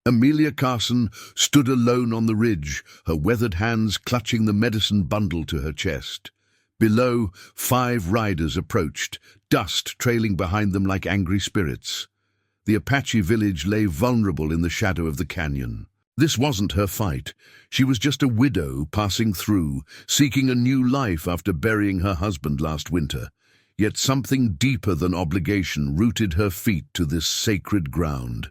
Amelia Carson stood alone on the ridge, her weathered hands clutching the medicine bundle to her chest. Below, 5 riders approached, dust trailing behind them like angry spirits. The Apache village lay vulnerable in the shadow of the canyon. This wasn't her fight. She was just a widow passing through, seeking a new life after burying her husband last winter. Yet something deeper than obligation rooted her feet to this sacred ground.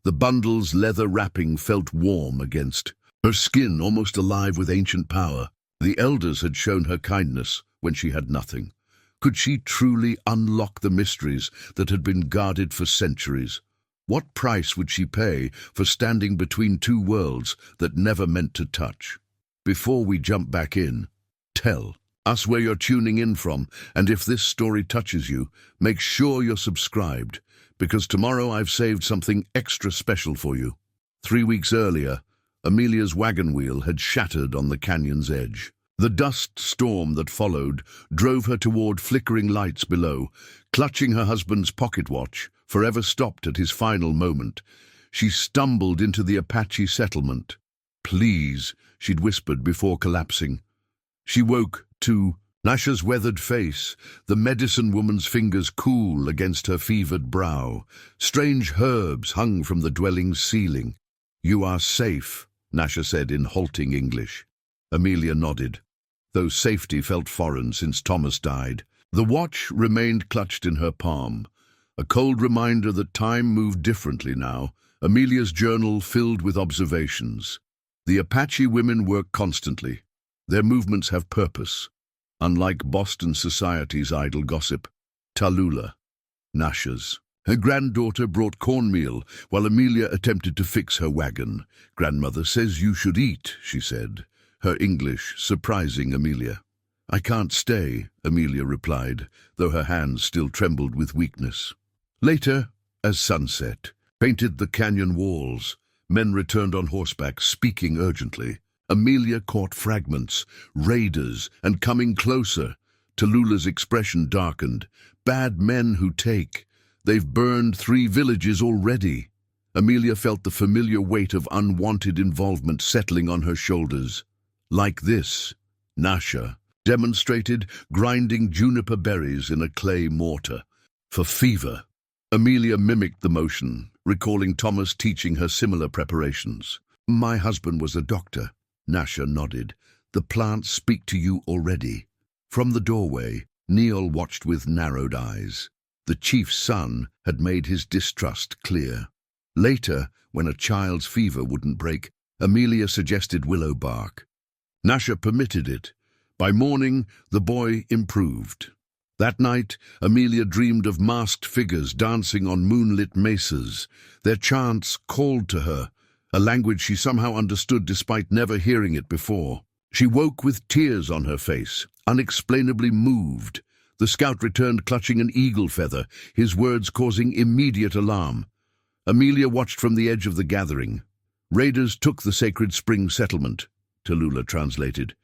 The bundle's leather wrapping felt warm against her skin, almost alive with ancient power. The elders had shown her kindness when she had nothing. Could she truly unlock the mysteries that had been guarded for centuries? What price would she pay for standing between 2 worlds that never meant to touch? Before we jump back in, tell us where you're tuning in from, and if this story touches you, make sure you're subscribed, because tomorrow I've saved something extra special for you. 3 weeks earlier, Amelia's wagon wheel had shattered on the canyon's edge. The dust storm that followed drove her toward flickering lights below. Clutching her husband's pocket watch, forever stopped at his final moment, she stumbled into the Apache settlement. "Please," she'd whispered before collapsing. She woke to Nasha's weathered face, the medicine woman's fingers cool against her fevered brow. Strange herbs hung from the dwelling's ceiling. "You are safe," Nasha said in halting English. Amelia nodded, though safety felt foreign since Thomas died. The watch remained clutched in her palm, a cold reminder that time moved differently now. Amelia's journal filled with observations. The Apache women work constantly. Their movements have purpose, unlike Boston society's idle gossip. Tallulah, Nasha's. Her granddaughter brought cornmeal while Amelia attempted to fix her wagon. "Grandmother says you should eat," she said, her English surprising Amelia. "I can't stay," Amelia replied, though her hands still trembled with weakness. Later, as sunset painted the canyon walls, men returned on horseback, speaking urgently. Amelia caught fragments, raiders, and coming closer. Tallulah's expression darkened. "Bad men who take. They've burned 3 villages already." Amelia felt the familiar weight of unwanted involvement settling on her shoulders. "Like this," Nasha demonstrated, grinding juniper berries in a clay mortar. "For fever." Amelia mimicked the motion, recalling Thomas teaching her similar preparations. "My husband was a doctor," Nasha nodded. "The plants speak to you already." From the doorway, Neil watched with narrowed eyes. The chief's son had made his distrust clear. Later, when a child's fever wouldn't break, Amelia suggested willow bark. Nasha permitted it. By morning, the boy improved. That night, Amelia dreamed of masked figures dancing on moonlit mesas. Their chants called to her, a language she somehow understood despite never hearing it before. She woke with tears on her face, unexplainably moved. The scout returned clutching an eagle feather, his words causing immediate alarm. Amelia watched from the edge of the gathering. "Raiders took the sacred spring settlement," Tallulah translated.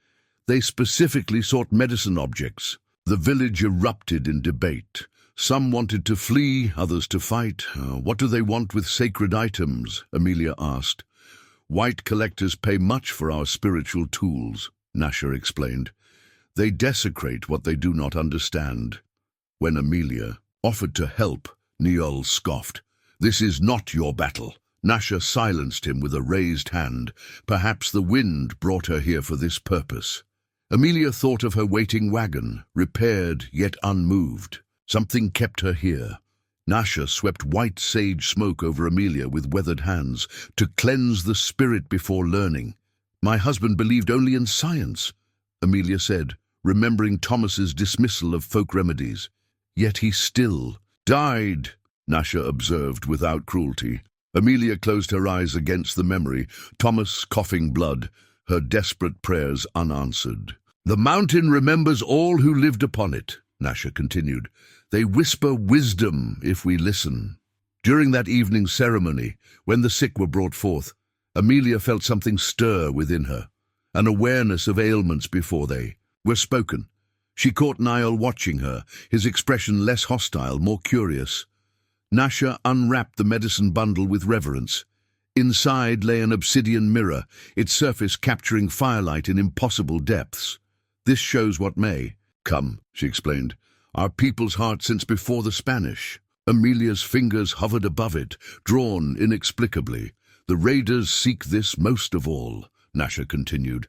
"They specifically sought medicine objects." The village erupted in debate. Some wanted to flee, others to fight. "What do they want with sacred items?" Amelia asked. "White collectors pay much for our spiritual tools," Nasha explained. "They desecrate what they do not understand." When Amelia offered to help, Neol scoffed. "This is not your battle." Nasha silenced him with a raised hand. Perhaps the wind brought her here for this purpose. Amelia thought of her waiting wagon, repaired yet unmoved. Something kept her here. Nasha swept white sage smoke over Amelia with weathered hands to cleanse the spirit before learning. "My husband believed only in science," Amelia said, remembering Thomas's dismissal of folk remedies. "Yet he still died," Nasha observed without cruelty. Amelia closed her eyes against the memory, Thomas coughing blood, her desperate prayers unanswered. "The mountain remembers all who lived upon it," Nasha continued. "They whisper wisdom if we listen." During that evening's ceremony, when the sick were brought forth, Amelia felt something stir within her, an awareness of ailments before they were spoken. She caught Niall watching her, his expression less hostile, more curious. Nasha unwrapped the medicine bundle with reverence. Inside lay an obsidian mirror, its surface capturing firelight in impossible depths. "This shows what may come," she explained. "Our people's heart since before the Spanish." Amelia's fingers hovered above it, drawn inexplicably. "The raiders seek this most of all," Nasha continued.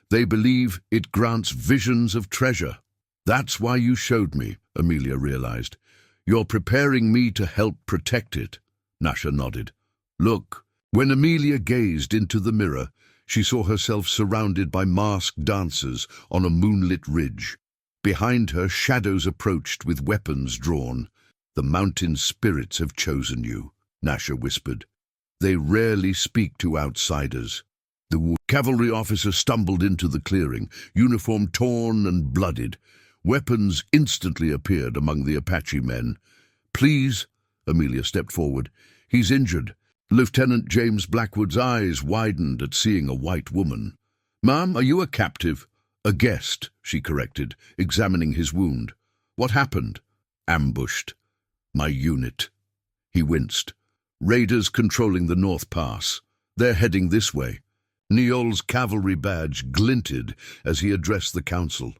"They believe it grants visions of treasure." "That's why you showed me," Amelia realized. "You're preparing me to help protect it." Nasha nodded. "Look." When Amelia gazed into the mirror, she saw herself surrounded by masked dancers on a moonlit ridge. Behind her, shadows approached with weapons drawn. "The mountain spirits have chosen you," Nasha whispered. "They rarely speak to outsiders." The cavalry officer stumbled into the clearing, uniform torn and blooded. Weapons instantly appeared among the Apache men. "Please," Amelia stepped forward. "He's injured." Lieutenant James Blackwood's eyes widened at seeing a white woman. "Ma'am, are you a captive?" "A guest," she corrected, examining his wound. "What happened?" "Ambushed. My unit." He winced. "Raiders controlling the North Pass. They're heading this way." Neol's cavalry badge glinted as he addressed the council.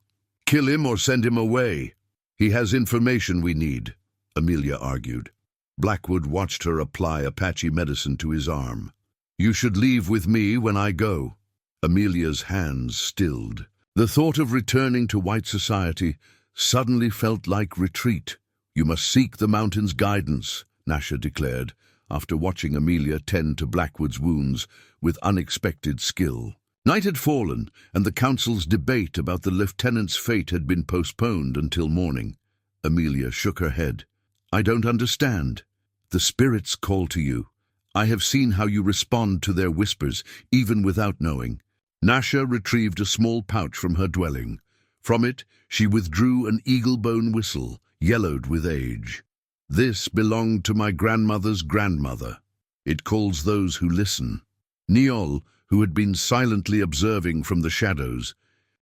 "Kill him or send him away." "He has information we need," Amelia argued. Blackwood watched her apply Apache medicine to his arm. "You should leave with me when I go." Amelia's hands stilled. The thought of returning to white society suddenly felt like retreat. "You must seek the mountain's guidance," Nasha declared, after watching Amelia tend to Blackwood's wounds with unexpected skill. Night had fallen, and the council's debate about the lieutenant's fate had been postponed until morning. Amelia shook her head. "I don't understand." "The spirits call to you. I have seen how you respond to their whispers, even without knowing." Nasha retrieved a small pouch from her dwelling. From it, she withdrew an eagle-bone whistle, yellowed with age. "This belonged to my grandmother's grandmother. It calls those who listen." Neol, who had been silently observing from the shadows,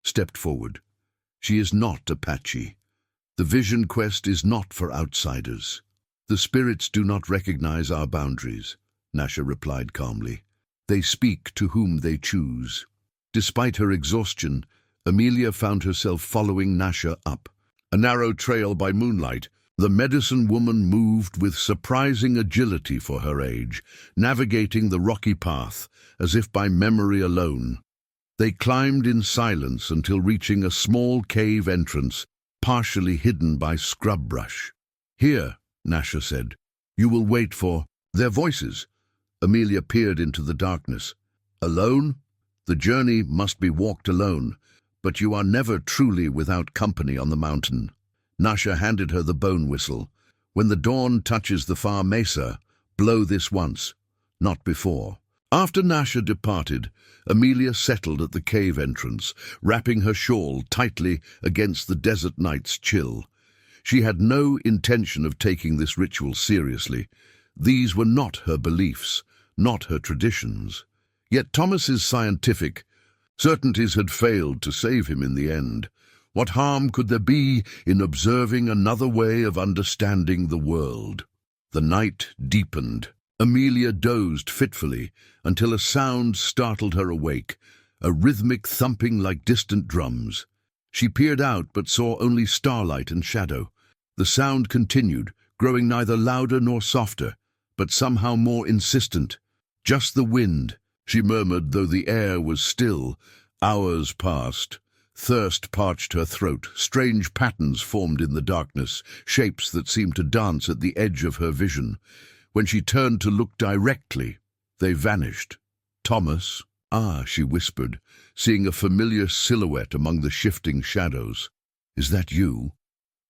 stepped forward. "She is not Apache. The vision quest is not for outsiders." "The spirits do not recognize our boundaries," Nasha replied calmly. "They speak to whom they choose." Despite her exhaustion, Amelia found herself following Nasha up. A narrow trail by moonlight, the medicine woman moved with surprising agility for her age, navigating the rocky path as if by memory alone. They climbed in silence until reaching a small cave entrance, partially hidden by scrub brush. "Here," Nasha said. "You will wait for—" Their voices. Amelia peered into the darkness. "Alone? The journey must be walked alone, but you are never truly without company on the mountain." Nasha handed her the bone whistle. "When the dawn touches the far mesa, blow this once, not before." After Nasha departed, Amelia settled at the cave entrance, wrapping her shawl tightly against the desert night's chill. She had no intention of taking this ritual seriously. These were not her beliefs, not her traditions. Yet Thomas's scientific certainties had failed to save him in the end. What harm could there be in observing another way of understanding the world? The night deepened. Amelia dozed fitfully until a sound startled her awake, a rhythmic thumping like distant drums. She peered out but saw only starlight and shadow. The sound continued, growing neither louder nor softer, but somehow more insistent. "Just the wind," she murmured, though the air was still. Hours passed. Thirst parched her throat. Strange patterns formed in the darkness, shapes that seemed to dance at the edge of her vision. When she turned to look directly, they vanished. "Thomas?" "Ah," she whispered, seeing a familiar silhouette among the shifting shadows. "Is that you?"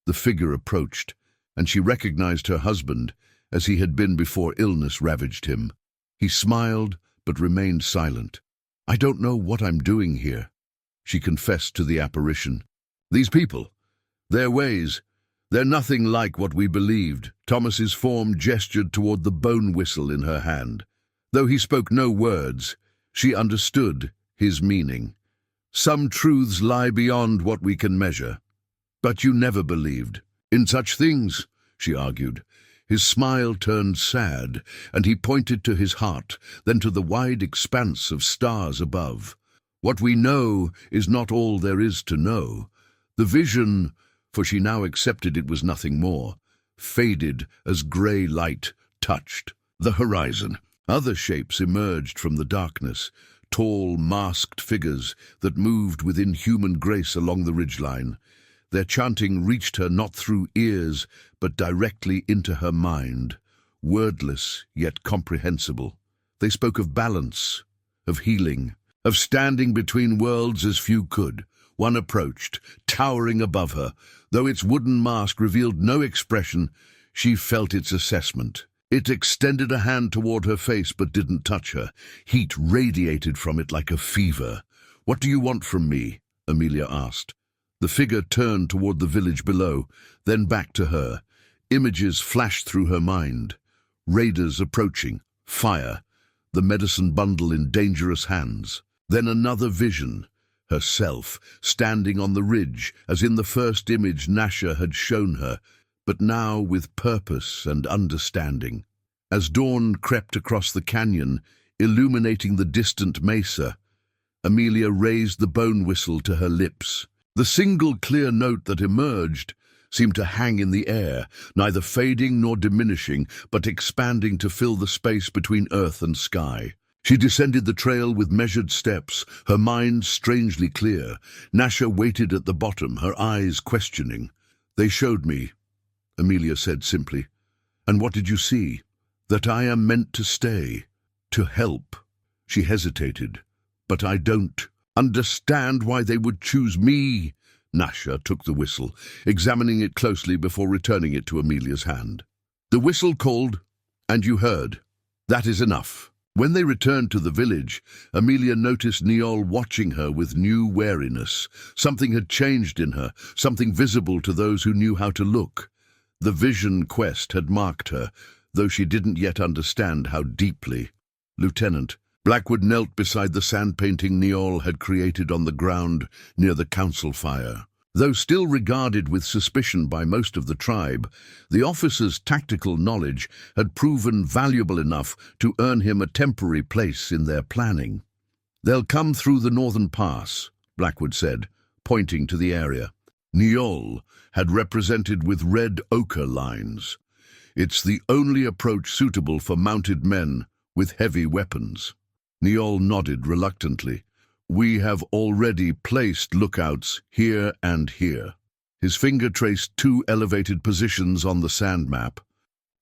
The figure approached, and she recognized her husband, as he had been before illness ravaged him. He smiled, but remained silent. "I don't know what I'm doing here," she confessed to the apparition. "These people, their ways, they're nothing like what we believed." Thomas's form gestured toward the bone whistle in her hand. Though he spoke no words, she understood his meaning. "Some truths lie beyond what we can measure." "But you never believed in such things," she argued. His smile turned sad, and he pointed to his heart, then to the wide expanse of stars above. What we know is not all there is to know. The vision, for she now accepted it was nothing more, faded as grey light touched the horizon. Other shapes emerged from the darkness, tall, masked figures that moved with inhuman grace along the ridgeline. Their chanting reached her not through ears, but directly into her mind, wordless yet comprehensible. They spoke of balance, of healing, of standing between worlds as few could. One approached, towering above her. Though its wooden mask revealed no expression, she felt its assessment. It extended a hand toward her face but didn't touch her. Heat radiated from it like a fever. "What do you want from me?" Amelia asked. The figure turned toward the village below, then back to her. Images flashed through her mind. Raiders approaching, fire, the medicine bundle in dangerous hands. Then another vision, herself, standing on the ridge, as in the first image Nasha had shown her, but now with purpose and understanding. As dawn crept across the canyon, illuminating the distant mesa, Amelia raised the bone whistle to her lips. The single clear note that emerged seemed to hang in the air, neither fading nor diminishing, but expanding to fill the space between earth and sky. She descended the trail with measured steps, her mind strangely clear. Nasha waited at the bottom, her eyes questioning. "They showed me," Amelia said simply. "And what did you see?" "That I am meant to stay, to help." She hesitated. "But I don't understand why they would choose me." Nasha took the whistle, examining it closely before returning it to Amelia's hand. "The whistle called, and you heard. That is enough." When they returned to the village, Amelia noticed Niall watching her with new wariness. Something had changed in her, something visible to those who knew how to look. The vision quest had marked her, though she didn't yet understand how deeply. "Lieutenant," Blackwood knelt beside the sand painting Niall had created on the ground near the council fire. Though still regarded with suspicion by most of the tribe, the officer's tactical knowledge had proven valuable enough to earn him a temporary place in their planning. "They'll come through the northern pass," Blackwood said, pointing to the area. Niall had represented with red ochre lines. "It's the only approach suitable for mounted men with heavy weapons." Niall nodded reluctantly. "We have already placed lookouts here and here." His finger traced 2 elevated positions on the sand map,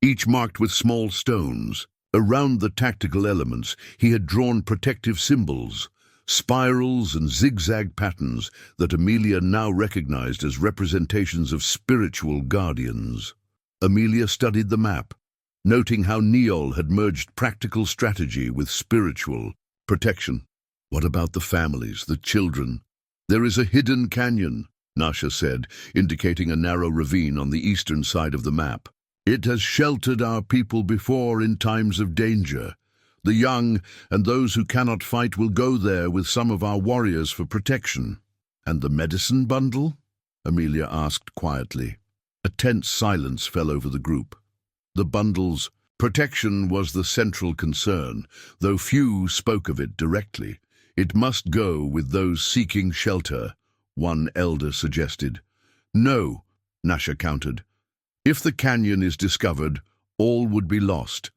each marked with small stones. Around the tactical elements, he had drawn protective symbols, spirals and zigzag patterns that Amelia now recognized as representations of spiritual guardians. Amelia studied the map, noting how Niall had merged practical strategy with spiritual protection. "What about the families, the children?" "There is a hidden canyon," Nasha said, indicating a narrow ravine on the eastern side of the map. "It has sheltered our people before in times of danger. The young and those who cannot fight will go there with some of our warriors for protection." "And the medicine bundle?" Amelia asked quietly. A tense silence fell over the group. The bundle's protection was the central concern, though few spoke of it directly. "It must go with those seeking shelter," one elder suggested. "No," Nasha countered. "If the canyon is discovered, all would be lost.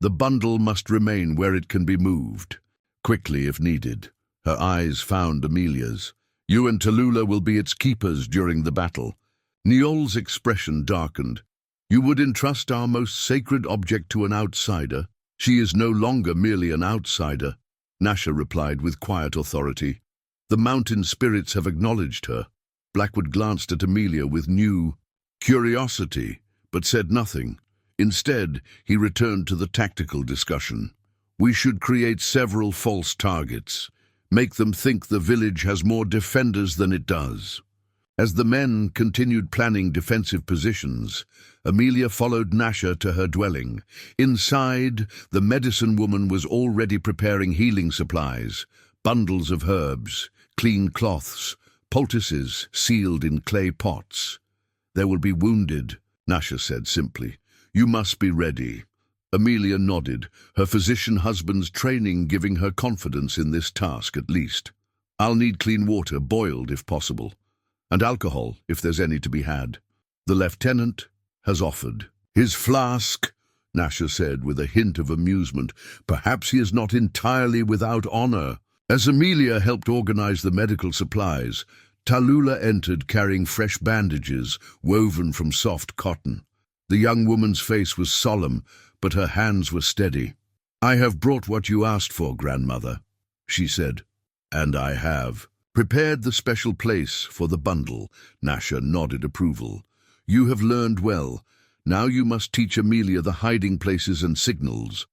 The bundle must remain where it can be moved, quickly if needed." Her eyes found Amelia's. "You and Tallulah will be its keepers during the battle." Niall's expression darkened. "You would entrust our most sacred object to an outsider?" "She is no longer merely an outsider," Nasha replied with quiet authority. "The mountain spirits have acknowledged her." Blackwood glanced at Amelia with new curiosity, but said nothing. Instead, he returned to the tactical discussion. "We should create several false targets, make them think the village has more defenders than it does." As the men continued planning defensive positions, Amelia followed Nasha to her dwelling. Inside, the medicine woman was already preparing healing supplies, bundles of herbs, clean cloths, poultices sealed in clay pots. "There will be wounded," Nasha said simply. You must be ready. Amelia nodded, her physician husband's training giving her confidence in this task at least. I'll need clean water, boiled if possible, and alcohol if there's any to be had. The lieutenant has offered. His flask, Nasha said with a hint of amusement. Perhaps he is not entirely without honor. As Amelia helped organize the medical supplies, Tallulah entered carrying fresh bandages woven from soft cotton. The young woman's face was solemn, but her hands were steady. I have brought what you asked for, grandmother, she said. And I have. Prepared the special place for the bundle. Nasha nodded approval. You have learned well. Now you must teach Amelia the hiding places and signals.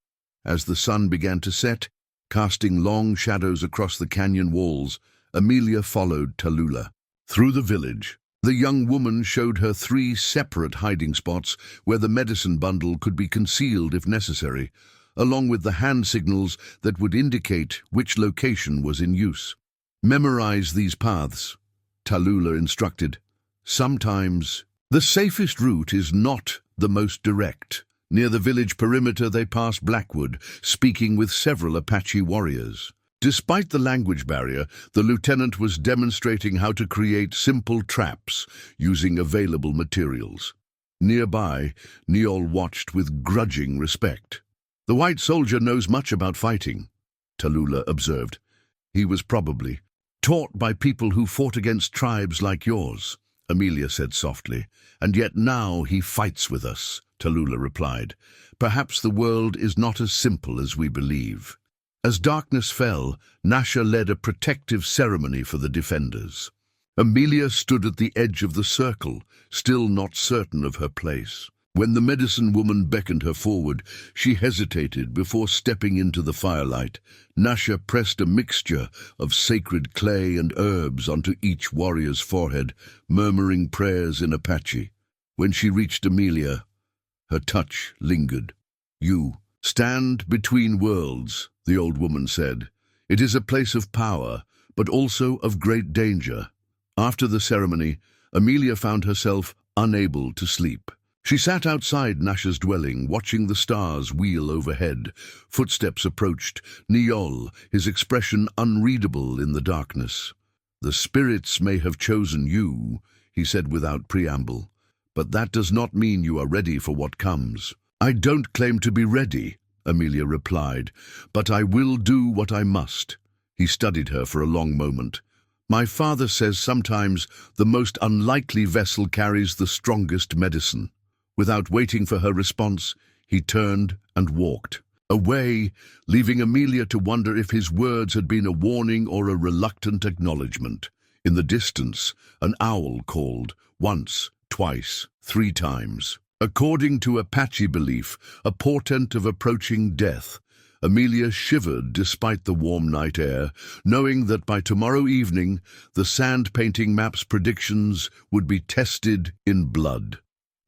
As the sun began to set, casting long shadows across the canyon walls, Amelia followed Tallulah. Through the village, the young woman showed her 3 separate hiding spots where the medicine bundle could be concealed if necessary, along with the hand signals that would indicate which location was in use. Memorize these paths, Tallulah instructed. Sometimes the safest route is not the most direct. Near the village perimeter they passed Blackwood, speaking with several Apache warriors. Despite the language barrier, the lieutenant was demonstrating how to create simple traps using available materials. Nearby, Niol watched with grudging respect. The white soldier knows much about fighting, Tallulah observed. He was probably taught by people who fought against tribes like yours, Amelia said softly. And yet now he fights with us, Tallulah replied. Perhaps the world is not as simple as we believe. As darkness fell, Nasha led a protective ceremony for the defenders. Amelia stood at the edge of the circle, still not certain of her place. When the medicine woman beckoned her forward, she hesitated before stepping into the firelight. Nasha pressed a mixture of sacred clay and herbs onto each warrior's forehead, murmuring prayers in Apache. When she reached Amelia, her touch lingered. You stand between worlds, the old woman said. It is a place of power, but also of great danger. After the ceremony, Amelia found herself unable to sleep. She sat outside Nasha's dwelling, watching the stars wheel overhead. Footsteps approached. Niol, his expression unreadable in the darkness. The spirits may have chosen you, he said without preamble, but that does not mean you are ready for what comes. I don't claim to be ready, Amelia replied, but I will do what I must. He studied her for a long moment. My father says sometimes the most unlikely vessel carries the strongest medicine. Without waiting for her response, he turned and walked away, leaving Amelia to wonder if his words had been a warning or a reluctant acknowledgement. In the distance, an owl called, once, twice, 3 times. According to Apache belief, a portent of approaching death. Amelia shivered despite the warm night air, knowing that by tomorrow evening, the sand painting map's predictions would be tested in blood.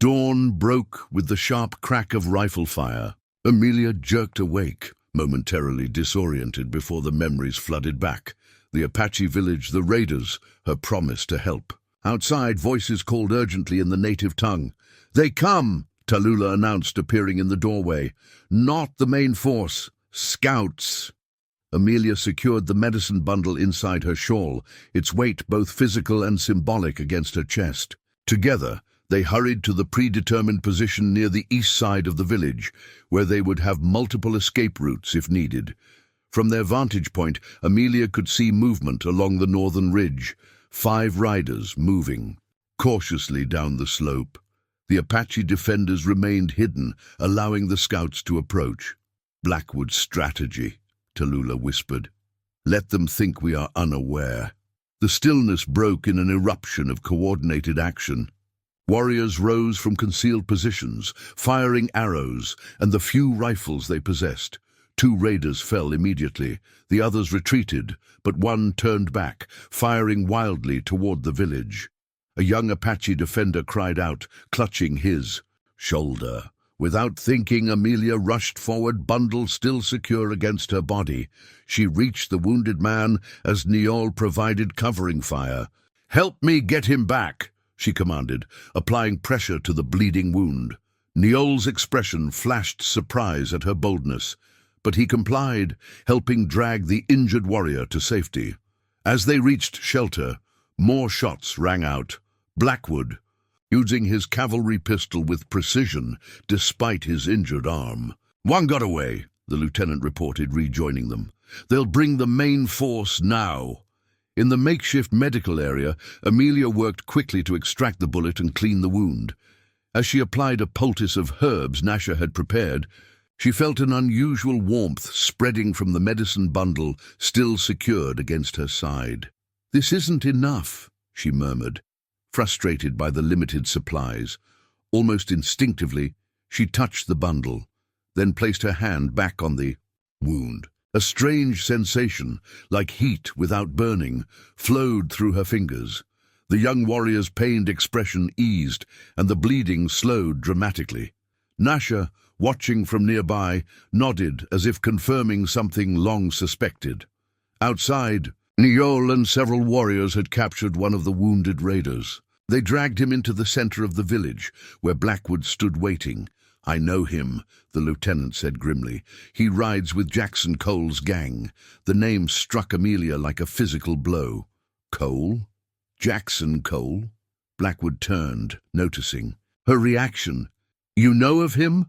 Dawn broke with the sharp crack of rifle fire. Amelia jerked awake, momentarily disoriented before the memories flooded back. The Apache village, the raiders, her promise to help. Outside, voices called urgently in the native tongue. They come, Tallulah announced, appearing in the doorway. Not the main force. Scouts. Amelia secured the medicine bundle inside her shawl, its weight both physical and symbolic against her chest. Together, they hurried to the predetermined position near the east side of the village, where they would have multiple escape routes if needed. From their vantage point, Amelia could see movement along the northern ridge, 5 riders moving cautiously down the slope. The Apache defenders remained hidden, allowing the scouts to approach. Blackwood's strategy, Tallulah whispered. Let them think we are unaware. The stillness broke in an eruption of coordinated action. Warriors rose from concealed positions, firing arrows and the few rifles they possessed. 2 raiders fell immediately. The others retreated, but one turned back, firing wildly toward the village. A young Apache defender cried out, clutching his shoulder. Without thinking, Amelia rushed forward, bundle still secure against her body. She reached the wounded man as Niol provided covering fire. "Help me get him back," she commanded, applying pressure to the bleeding wound. Niol's expression flashed surprise at her boldness, but he complied, helping drag the injured warrior to safety. As they reached shelter, more shots rang out. Blackwood, using his cavalry pistol with precision despite his injured arm. "One got away," the lieutenant reported, rejoining them. "They'll bring the main force now." In the makeshift medical area, Amelia worked quickly to extract the bullet and clean the wound. As she applied a poultice of herbs Nasha had prepared, she felt an unusual warmth spreading from the medicine bundle still secured against her side. "This isn't enough," she murmured, frustrated by the limited supplies. Almost instinctively, she touched the bundle, then placed her hand back on the wound. A strange sensation, like heat without burning, flowed through her fingers. The young warrior's pained expression eased, and the bleeding slowed dramatically. Nasha, watching from nearby, nodded as if confirming something long suspected. Outside, Niol and several warriors had captured one of the wounded raiders. They dragged him into the center of the village, where Blackwood stood waiting. "I know him," the lieutenant said grimly. "He rides with Jackson Cole's gang." The name struck Amelia like a physical blow. "Cole? Jackson Cole?" Blackwood turned, noticing. Her reaction. "You know of him?"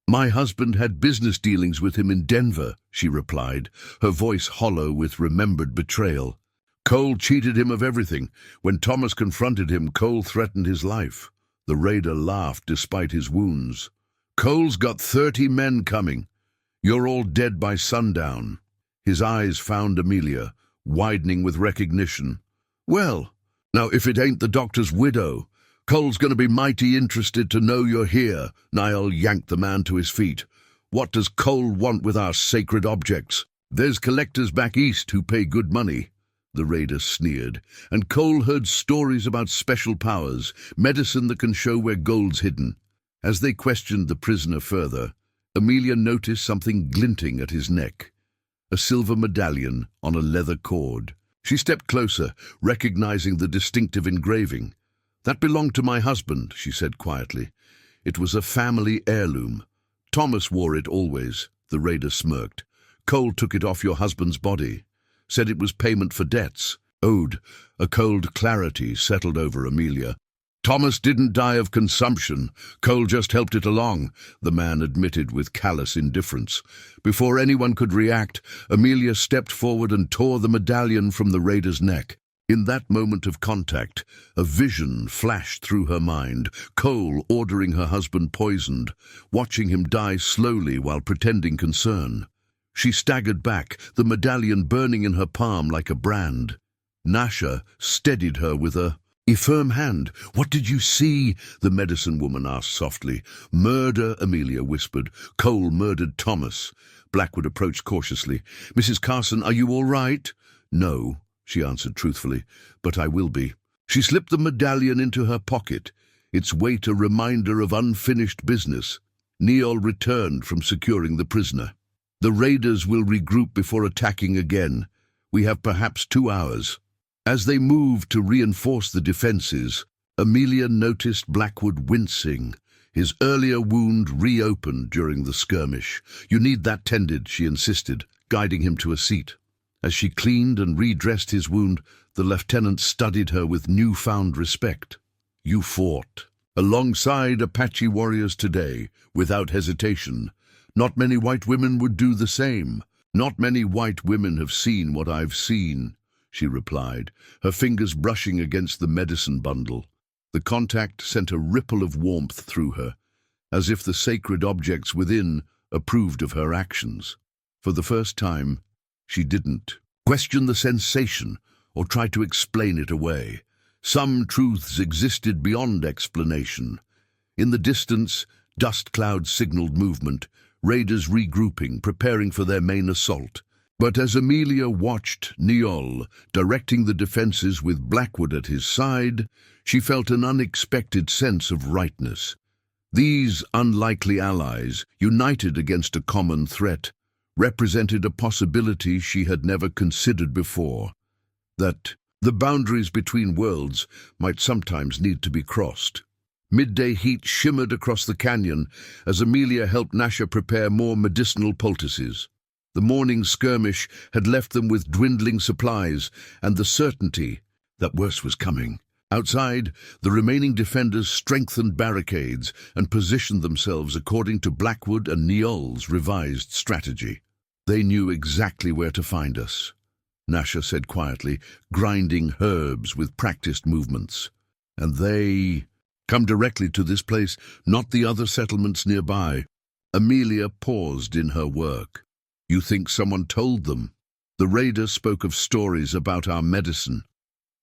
"My husband had business dealings with him in Denver," she replied, her voice hollow with remembered betrayal. "Cole cheated him of everything. When Thomas confronted him, Cole threatened his life." The raider laughed despite his wounds. "Cole's got 30 men coming. You're all dead by sundown." His eyes found Amelia, widening with recognition. "Well, now if it ain't the doctor's widow. Cole's going to be mighty interested to know you're here." Niall yanked the man to his feet. "What does Cole want with our sacred objects?" "There's collectors back east who pay good money," the raider sneered, "and Cole heard stories about special powers, medicine that can show where gold's hidden." As they questioned the prisoner further, Amelia noticed something glinting at his neck, a silver medallion on a leather cord. She stepped closer, recognizing the distinctive engraving. "That belonged to my husband," she said quietly. "It was a family heirloom. Thomas wore it always," the raider smirked. "Cole took it off your husband's body. Said it was payment for debts." Ode, a cold clarity settled over Amelia. "Thomas didn't die of consumption. Cole just helped it along," the man admitted with callous indifference. Before anyone could react, Amelia stepped forward and tore the medallion from the raider's neck. In that moment of contact, a vision flashed through her mind. Cole ordering her husband poisoned, watching him die slowly while pretending concern. She staggered back, the medallion burning in her palm like a brand. Nasha steadied her with a firm hand. "What did you see?" the medicine woman asked softly. "Murder," Amelia whispered. "Cole murdered Thomas." Blackwood approached cautiously. "Mrs. Carson, are you all right?" "No," she answered truthfully, "but I will be." She slipped the medallion into her pocket, its weight a reminder of unfinished business. Niol returned from securing the prisoner. "The raiders will regroup before attacking again. We have perhaps 2 hours." As they moved to reinforce the defenses, Amelia noticed Blackwood wincing. His earlier wound reopened during the skirmish. "You need that tended," she insisted, guiding him to a seat. As she cleaned and redressed his wound, the lieutenant studied her with newfound respect. "You fought alongside Apache warriors today, without hesitation. Not many white women would do the same. Not many white women have seen what I've seen," she replied, her fingers brushing against the medicine bundle. The contact sent a ripple of warmth through her, as if the sacred objects within approved of her actions. For the first time, she didn't question the sensation or try to explain it away. Some truths existed beyond explanation. In the distance, dust clouds signaled movement, raiders regrouping, preparing for their main assault. But as Amelia watched Niol directing the defenses with Blackwood at his side, she felt an unexpected sense of rightness. These unlikely allies, united against a common threat, represented a possibility she had never considered before, that the boundaries between worlds might sometimes need to be crossed. Midday heat shimmered across the canyon as Amelia helped Nasha prepare more medicinal poultices. The morning skirmish had left them with dwindling supplies and the certainty that worse was coming. Outside, the remaining defenders strengthened barricades and positioned themselves according to Blackwood and Niall's revised strategy. They knew exactly where to find us, Nasha said quietly, grinding herbs with practiced movements. And they come directly to this place, not the other settlements nearby. Amelia paused in her work. You think someone told them? The raider spoke of stories about our medicine.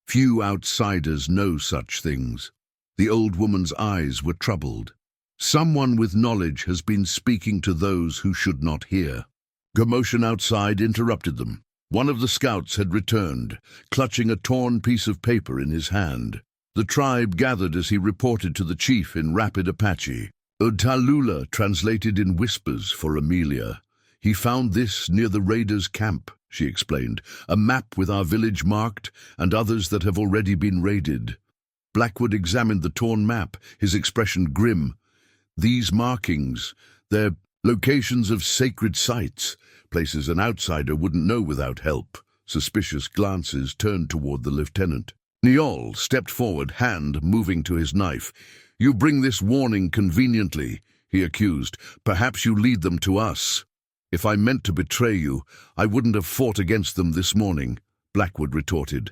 Few outsiders know such things. The old woman's eyes were troubled. Someone with knowledge has been speaking to those who should not hear. Commotion outside interrupted them. One of the scouts had returned, clutching a torn piece of paper in his hand. The tribe gathered as he reported to the chief in rapid Apache. Tallulah translated in whispers for Amelia. He found this near the raiders' camp, she explained, a map with our village marked and others that have already been raided. Blackwood examined the torn map, his expression grim. These markings, they're locations of sacred sites, places an outsider wouldn't know without help. Suspicious glances turned toward the lieutenant. Niall stepped forward, hand moving to his knife. You bring this warning conveniently, he accused. Perhaps you lead them to us. If I meant to betray you, I wouldn't have fought against them this morning, Blackwood retorted.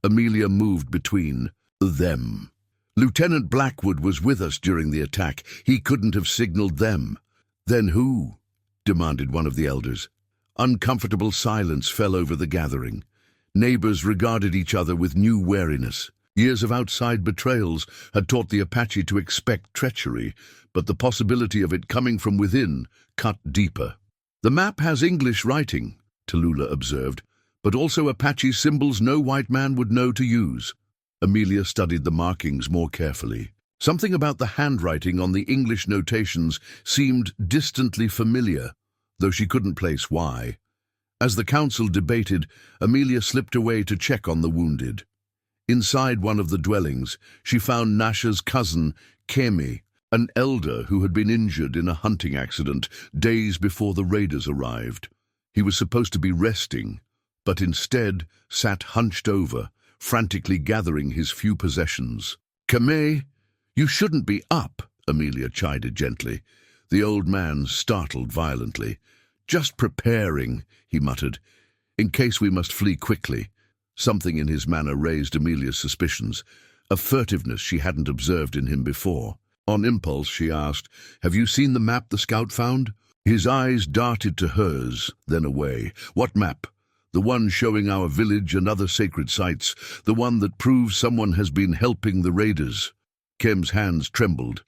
Amelia moved between them. Lieutenant Blackwood was with us during the attack. He couldn't have signaled them. Then who? Demanded one of the elders. Uncomfortable silence fell over the gathering. Neighbors regarded each other with new wariness. Years of outside betrayals had taught the Apache to expect treachery, but the possibility of it coming from within cut deeper. The map has English writing, Tallulah observed, but also Apache symbols no white man would know to use. Amelia studied the markings more carefully. Something about the handwriting on the English notations seemed distantly familiar, though she couldn't place why. As the council debated, Amelia slipped away to check on the wounded. Inside one of the dwellings, she found Nasha's cousin, Kemi, an elder who had been injured in a hunting accident days before the raiders arrived. He was supposed to be resting, but instead sat hunched over, frantically gathering his few possessions. Kemi, you shouldn't be up, Amelia chided gently. The old man startled violently. Just preparing, he muttered, in case we must flee quickly. Something in his manner raised Amelia's suspicions, a furtiveness she hadn't observed in him before. On impulse, she asked, Have you seen the map the scout found? His eyes darted to hers, then away. What map? The one showing our village and other sacred sites, the one that proves someone has been helping the raiders. Kem's hands trembled.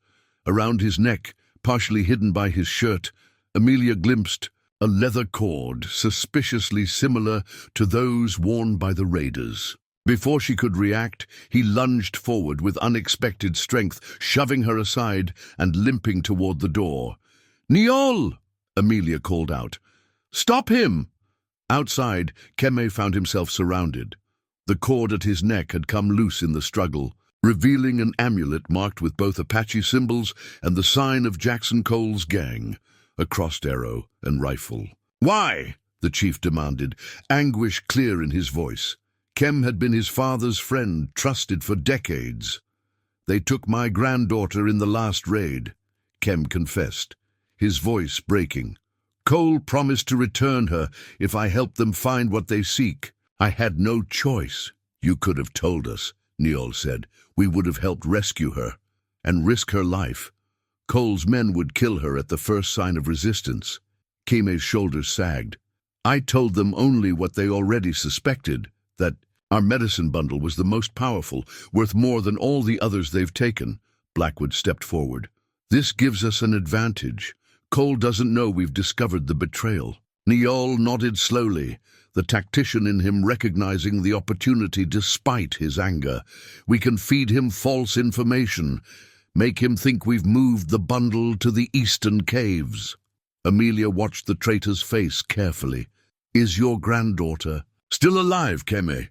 Around his neck, partially hidden by his shirt, Amelia glimpsed a leather cord suspiciously similar to those worn by the raiders. Before she could react, he lunged forward with unexpected strength, shoving her aside and limping toward the door. Niall! Amelia called out. Stop him! Outside, Keme found himself surrounded. The cord at his neck had come loose in the struggle, revealing an amulet marked with both Apache symbols and the sign of Jackson Cole's gang, a crossed arrow and rifle. Why? The chief demanded, anguish clear in his voice. Kem had been his father's friend, trusted for decades. They took my granddaughter in the last raid, Kem confessed, his voice breaking. Cole promised to return her if I helped them find what they seek. I had no choice. You could have told us, Niall said. We would have helped rescue her and risk her life. Cole's men would kill her at the first sign of resistance. Keme's shoulders sagged. I told them only what they already suspected, that our medicine bundle was the most powerful, worth more than all the others they've taken. Blackwood stepped forward. This gives us an advantage. Cole doesn't know we've discovered the betrayal. Niall nodded slowly, the tactician in him recognizing the opportunity despite his anger. We can feed him false information, make him think we've moved the bundle to the eastern caves. Amelia watched the traitor's face carefully. Is your granddaughter still alive, Keme?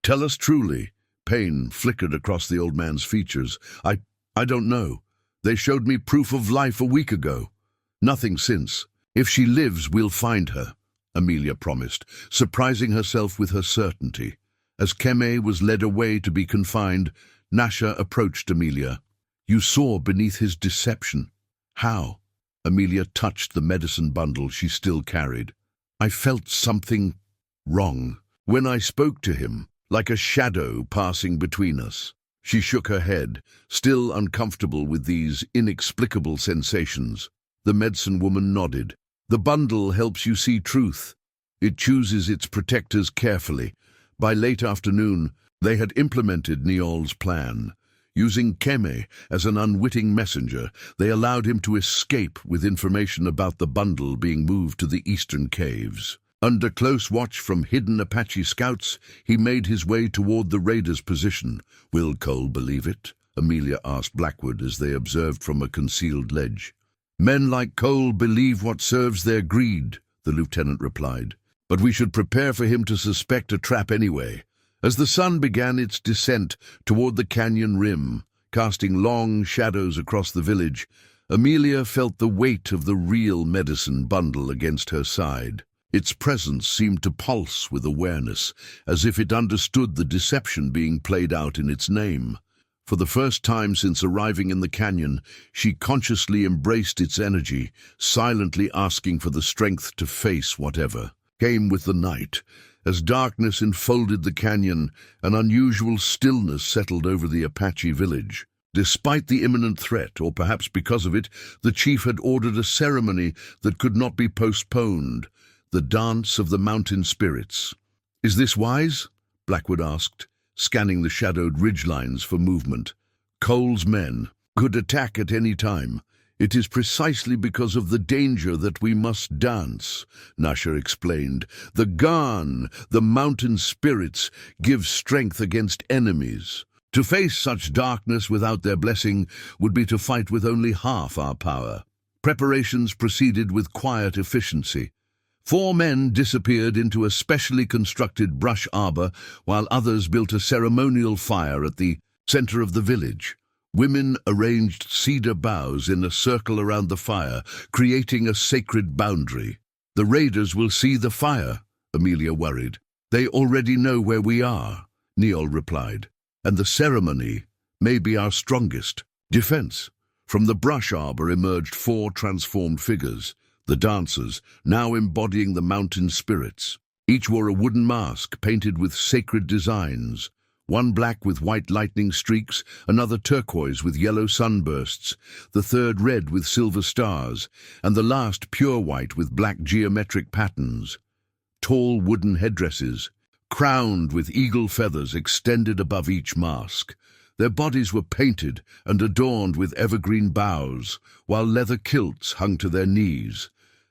Tell us truly. Pain flickered across the old man's features. I I don't know. They showed me proof of life a week ago. Nothing since. If she lives, we'll find her, Amelia promised, surprising herself with her certainty. As Keme was led away to be confined, Nasha approached Amelia. You saw beneath his deception. How? Amelia touched the medicine bundle she still carried. I felt something wrong when I spoke to him, like a shadow passing between us. She shook her head, still uncomfortable with these inexplicable sensations. The medicine woman nodded. The bundle helps you see truth. It chooses its protectors carefully. By late afternoon, they had implemented Niol's plan. Using Keme as an unwitting messenger, they allowed him to escape with information about the bundle being moved to the eastern caves. Under close watch from hidden Apache scouts, he made his way toward the raiders' position. Will Cole believe it? Amelia asked Blackwood as they observed from a concealed ledge. Men like Cole believe what serves their greed, the lieutenant replied. But we should prepare for him to suspect a trap anyway. As the sun began its descent toward the canyon rim, casting long shadows across the village, Amelia felt the weight of the real medicine bundle against her side. Its presence seemed to pulse with awareness, as if it understood the deception being played out in its name. For the first time since arriving in the canyon, she consciously embraced its energy, silently asking for the strength to face whatever came with the night. As darkness enfolded the canyon, an unusual stillness settled over the Apache village. Despite the imminent threat, or perhaps because of it, the chief had ordered a ceremony that could not be postponed. The dance of the mountain spirits. Is this wise? Blackwood asked, scanning the shadowed ridgelines for movement. Cole's men could attack at any time. It is precisely because of the danger that we must dance, Nasha explained. The Gan, the mountain spirits, give strength against enemies. To face such darkness without their blessing would be to fight with only half our power. Preparations proceeded with quiet efficiency. 4 men disappeared into a specially constructed brush arbor, while others built a ceremonial fire at the center of the village. Women arranged cedar boughs in a circle around the fire, creating a sacred boundary. The raiders will see the fire, Amelia worried. They already know where we are, Niol replied. And the ceremony may be our strongest defense. From the brush arbor emerged 4 transformed figures. The dancers, now embodying the mountain spirits. Each wore a wooden mask painted with sacred designs, one black with white lightning streaks, another turquoise with yellow sunbursts, the third red with silver stars, and the last pure white with black geometric patterns. Tall wooden headdresses, crowned with eagle feathers, extended above each mask. Their bodies were painted and adorned with evergreen boughs, while leather kilts hung to their knees.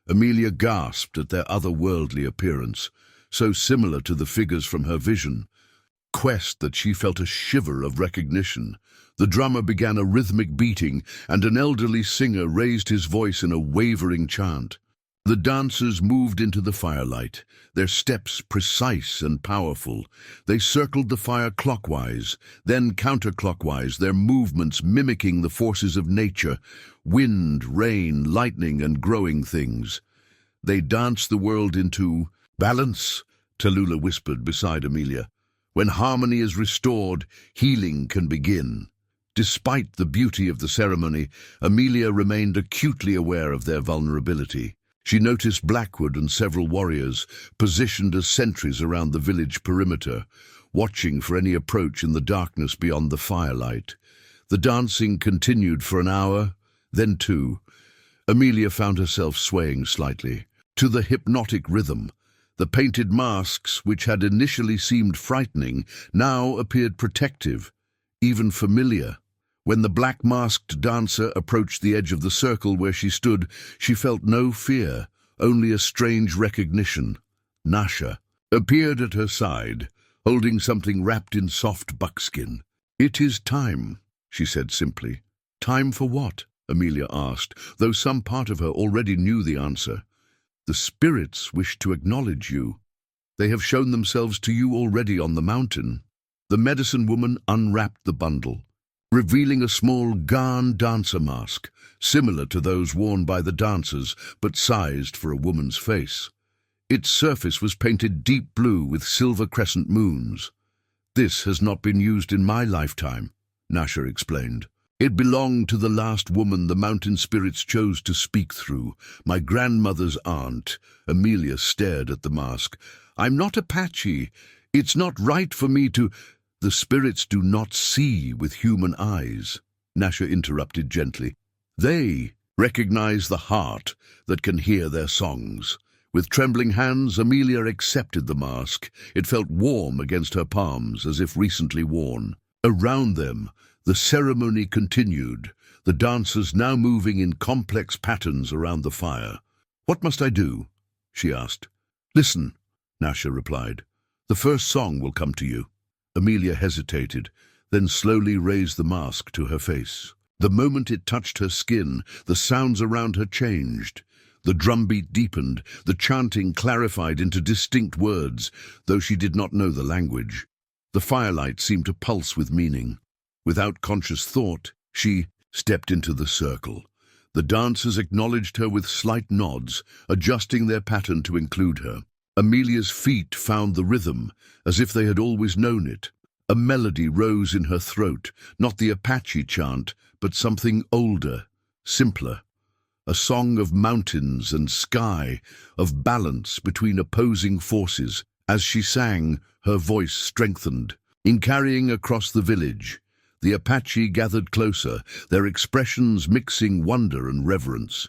Amelia gasped at their otherworldly appearance, so similar to the figures from her vision. Quest that she felt a shiver of recognition. The drummer began a rhythmic beating, and an elderly singer raised his voice in a wavering chant. The dancers moved into the firelight, their steps precise and powerful. They circled the fire clockwise, then counterclockwise, their movements mimicking the forces of nature, wind, rain, lightning, and growing things. They danced the world into balance, Tallulah whispered beside Amelia. When harmony is restored, healing can begin. Despite the beauty of the ceremony, Amelia remained acutely aware of their vulnerability. She noticed Blackwood and several warriors positioned as sentries around the village perimeter, watching for any approach in the darkness beyond the firelight. The dancing continued for an hour, then 2. Amelia found herself swaying slightly. To the hypnotic rhythm, the painted masks, which had initially seemed frightening, now appeared protective, even familiar. When the black-masked dancer approached the edge of the circle where she stood, she felt no fear, only a strange recognition. Nasha appeared at her side, holding something wrapped in soft buckskin. "It is time," she said simply. "Time for what?" Amelia asked, though some part of her already knew the answer. "The spirits wish to acknowledge you. They have shown themselves to you already on the mountain." The medicine woman unwrapped the bundle. revealing a small Ghan dancer mask, similar to those worn by the dancers, but sized for a woman's face. Its surface was painted deep blue with silver crescent moons. "This has not been used in my lifetime," Nasha explained. "It belonged to the last woman the mountain spirits chose to speak through, my grandmother's aunt." Amelia stared at the mask. "I'm not Apache. It's not right for me to—" "The spirits do not see with human eyes," Nasha interrupted gently. "They recognize the heart that can hear their songs." With trembling hands, Amelia accepted the mask. It felt warm against her palms, as if recently worn. Around them, the ceremony continued, the dancers now moving in complex patterns around the fire. "What must I do?" she asked. "Listen," Nasha replied. "The first song will come to you." Amelia hesitated, then slowly raised the mask to her face. The moment it touched her skin, the sounds around her changed. The drumbeat deepened, the chanting clarified into distinct words, though she did not know the language. The firelight seemed to pulse with meaning. Without conscious thought, she stepped into the circle. The dancers acknowledged her with slight nods, adjusting their pattern to include her. Amelia's feet found the rhythm, as if they had always known it. A melody rose in her throat, not the Apache chant, but something older, simpler. A song of mountains and sky, of balance between opposing forces. As she sang, her voice strengthened. In carrying across the village, the Apache gathered closer, their expressions mixing wonder and reverence.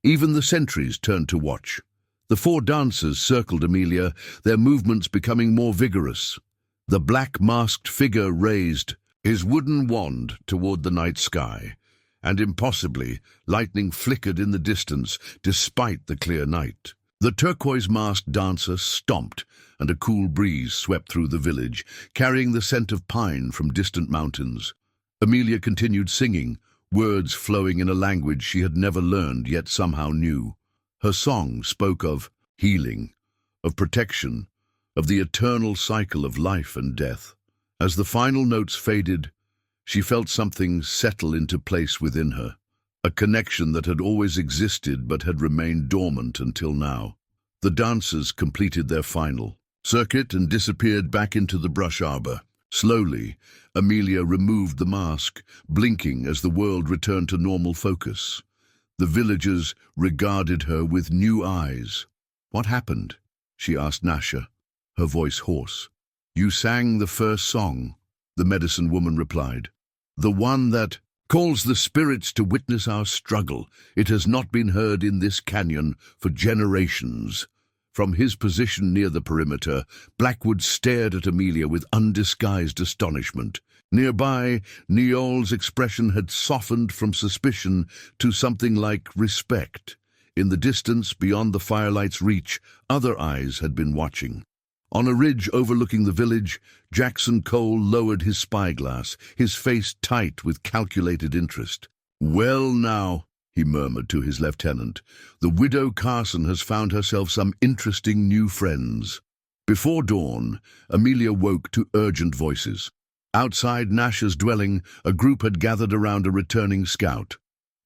Even the sentries turned to watch. The 4 dancers circled Amelia, their movements becoming more vigorous. The black-masked figure raised his wooden wand toward the night sky, and impossibly, lightning flickered in the distance despite the clear night. The turquoise-masked dancer stomped, and a cool breeze swept through the village, carrying the scent of pine from distant mountains. Amelia continued singing, words flowing in a language she had never learned yet somehow knew. Her song spoke of healing, of protection, of the eternal cycle of life and death. As the final notes faded, she felt something settle into place within her, a connection that had always existed but had remained dormant until now. The dancers completed their final circuit and disappeared back into the brush arbor. Slowly, Amelia removed the mask, blinking as the world returned to normal focus. The villagers regarded her with new eyes. "What happened?" she asked Nasha, her voice hoarse. "You sang the first song," the medicine woman replied. "The one that calls the spirits to witness our struggle. It has not been heard in this canyon for generations." From his position near the perimeter, Blackwood stared at Amelia with undisguised astonishment. Nearby, Niol's expression had softened from suspicion to something like respect. In the distance, beyond the firelight's reach, other eyes had been watching. On a ridge overlooking the village, Jackson Cole lowered his spyglass, his face tight with calculated interest. "Well now," he murmured to his lieutenant, "the widow Carson has found herself some interesting new friends." Before dawn, Amelia woke to urgent voices. Outside Nasha's dwelling, a group had gathered around a returning scout.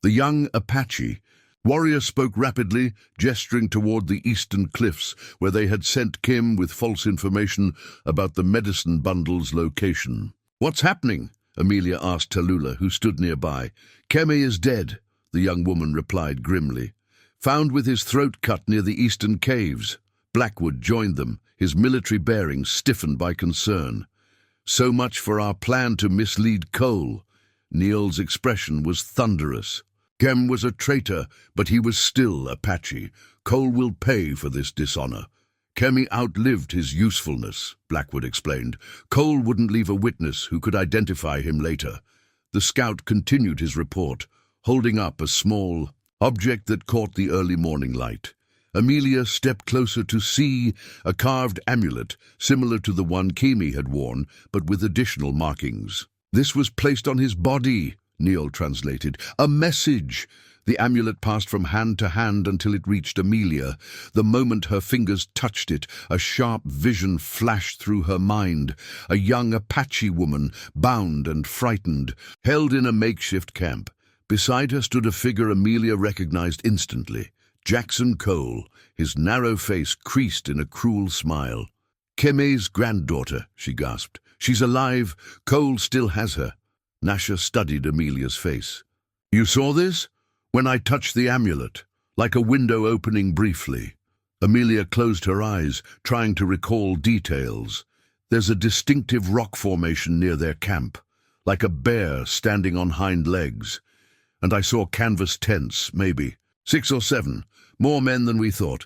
The young Apache warrior spoke rapidly, gesturing toward the eastern cliffs, where they had sent Kim with false information about the medicine bundle's location. "What's happening?" Amelia asked Tallulah, who stood nearby. "Kemi is dead," the young woman replied grimly. "Found with his throat cut near the eastern caves." Blackwood joined them, his military bearing stiffened by concern. "So much for our plan to mislead Cole." Niol's expression was thunderous. "Kem was a traitor, but he was still Apache. Cole will pay for this dishonor." "Kemi outlived his usefulness," Blackwood explained. "Cole wouldn't leave a witness who could identify him later." The scout continued his report, holding up a small object that caught the early morning light. Amelia stepped closer to see a carved amulet, similar to the one Kemi had worn, but with additional markings. "This was placed on his body," Niol translated. "A message." The amulet passed from hand to hand until it reached Amelia. The moment her fingers touched it, a sharp vision flashed through her mind. A young Apache woman, bound and frightened, held in a makeshift camp. Beside her stood a figure Amelia recognized instantly. Jackson Cole, his narrow face creased in a cruel smile. "Keme's granddaughter," she gasped. "She's alive. Cole still has her." Nasha studied Amelia's face. "You saw this?" "When I touched the amulet, like a window opening briefly." Amelia closed her eyes, trying to recall details. "There's a distinctive rock formation near their camp, like a bear standing on hind legs. And I saw canvas tents, maybe 6 or 7, more men than we thought."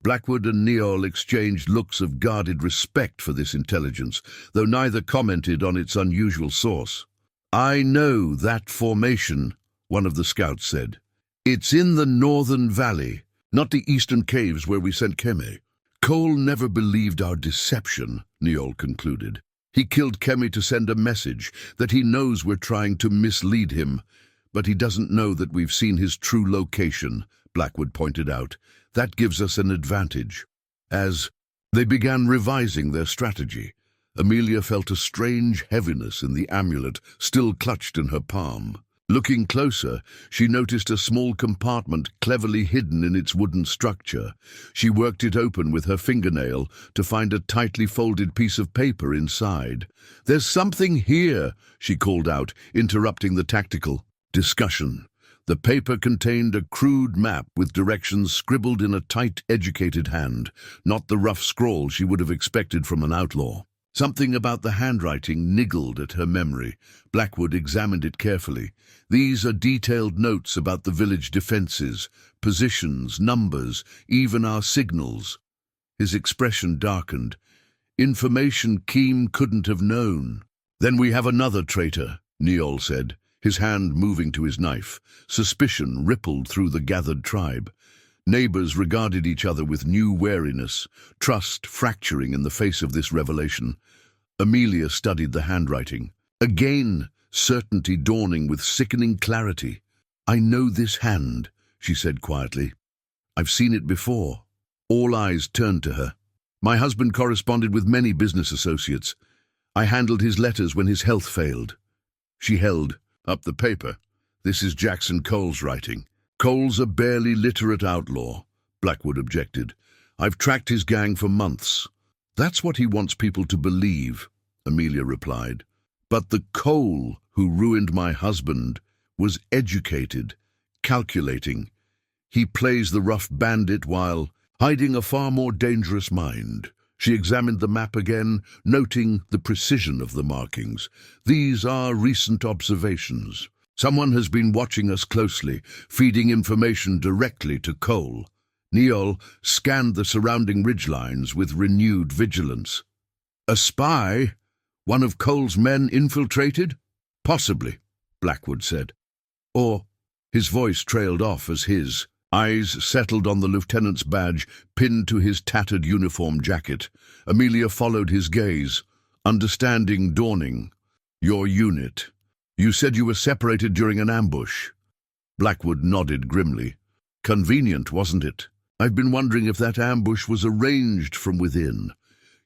Blackwood and Neol exchanged looks of guarded respect for this intelligence, though neither commented on its unusual source. "I know that formation," one of the scouts said. "It's in the northern valley, not the eastern caves where we sent Keme." "Cole never believed our deception," Neol concluded. "He killed Keme to send a message that he knows we're trying to mislead him. But he doesn't know that we've seen his true location," Blackwood pointed out. "That gives us an advantage." As they began revising their strategy, Amelia felt a strange heaviness in the amulet still clutched in her palm. Looking closer, she noticed a small compartment cleverly hidden in its wooden structure. She worked it open with her fingernail to find a tightly folded piece of paper inside. "There's something here," she called out, interrupting the tactical discussion. The paper contained a crude map with directions scribbled in a tight, educated hand, not the rough scrawl she would have expected from an outlaw. Something about the handwriting niggled at her memory. Blackwood examined it carefully. "These are detailed notes about the village defenses, positions, numbers, even our signals." His expression darkened. "Information Keem couldn't have known." "Then we have another traitor," Neol said, his hand moving to his knife. Suspicion rippled through the gathered tribe. Neighbors regarded each other with new wariness, trust fracturing in the face of this revelation. Amelia studied the handwriting. Again, certainty dawning with sickening clarity. "I know this hand," she said quietly. "I've seen it before." All eyes turned to her. "My husband corresponded with many business associates. I handled his letters when his health failed." She held up the paper. "This is Jackson Cole's writing." "Cole's a barely literate outlaw," Blackwood objected. "I've tracked his gang for months." "That's what he wants people to believe," Amelia replied. "But the Cole who ruined my husband was educated, calculating. He plays the rough bandit while hiding a far more dangerous mind." She examined the map again, noting the precision of the markings. "These are recent observations. Someone has been watching us closely, feeding information directly to Cole." Neol scanned the surrounding ridgelines with renewed vigilance. "A spy? One of Cole's men infiltrated?" "Possibly," Blackwood said. "Or—" His voice trailed off as his eyes settled on the lieutenant's badge pinned to his tattered uniform jacket. Amelia followed his gaze, understanding dawning. "Your unit. You said you were separated during an ambush." Blackwood nodded grimly. "Convenient, wasn't it? I've been wondering if that ambush was arranged from within."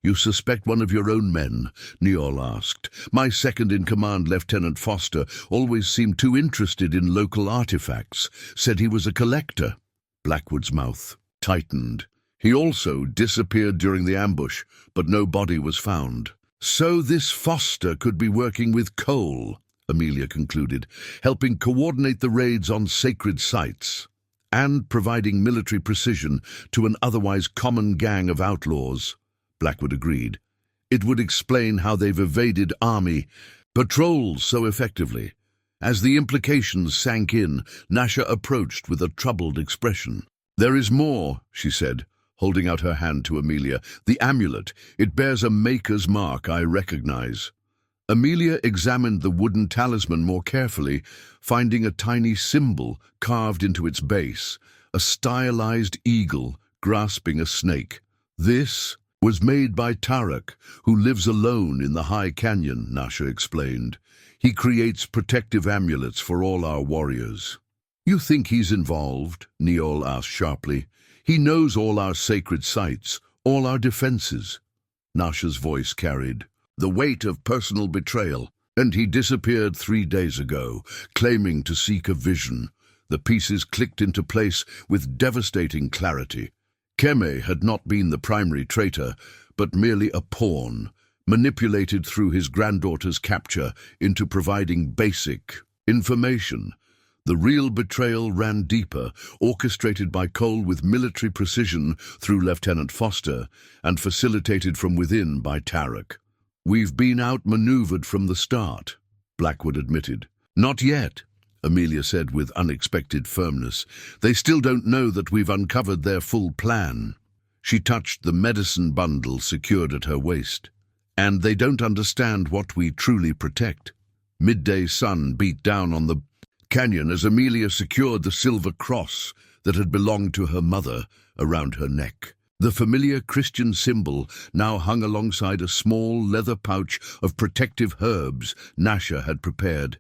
"You suspect one of your own men?" Neol asked. "My second-in-command, Lieutenant Foster, always seemed too interested in local artifacts. Said he was a collector." Blackwood's mouth tightened. "He also disappeared during the ambush, but no body was found." "So this Foster could be working with Cole," Amelia concluded, "helping coordinate the raids on sacred sites and providing military precision to an otherwise common gang of outlaws." Blackwood agreed. "It would explain how they've evaded army patrols so effectively." As the implications sank in, Nasha approached with a troubled expression. "There is more," she said, holding out her hand to Amelia. "The amulet. It bears a maker's mark I recognize." Amelia examined the wooden talisman more carefully, finding a tiny symbol carved into its base, a stylized eagle grasping a snake. "This was made by Tarak, who lives alone in the high canyon," Nasha explained. "He creates protective amulets for all our warriors." You think he's involved? Niall asked sharply. He knows all our sacred sites, all our defenses. Nasha's voice carried the weight of personal betrayal, and he disappeared 3 days ago, claiming to seek a vision. The pieces clicked into place with devastating clarity. Keme had not been the primary traitor, but merely a pawn, manipulated through his granddaughter's capture into providing basic information. The real betrayal ran deeper, orchestrated by Cole with military precision through Lieutenant Foster, and facilitated from within by Tarek. We've been outmaneuvered from the start, Blackwood admitted. Not yet, Amelia said with unexpected firmness. They still don't know that we've uncovered their full plan. She touched the medicine bundle secured at her waist. And they don't understand what we truly protect. Midday sun beat down on the canyon as Amelia secured the silver cross that had belonged to her mother around her neck. The familiar Christian symbol now hung alongside a small leather pouch of protective herbs Nasha had prepared,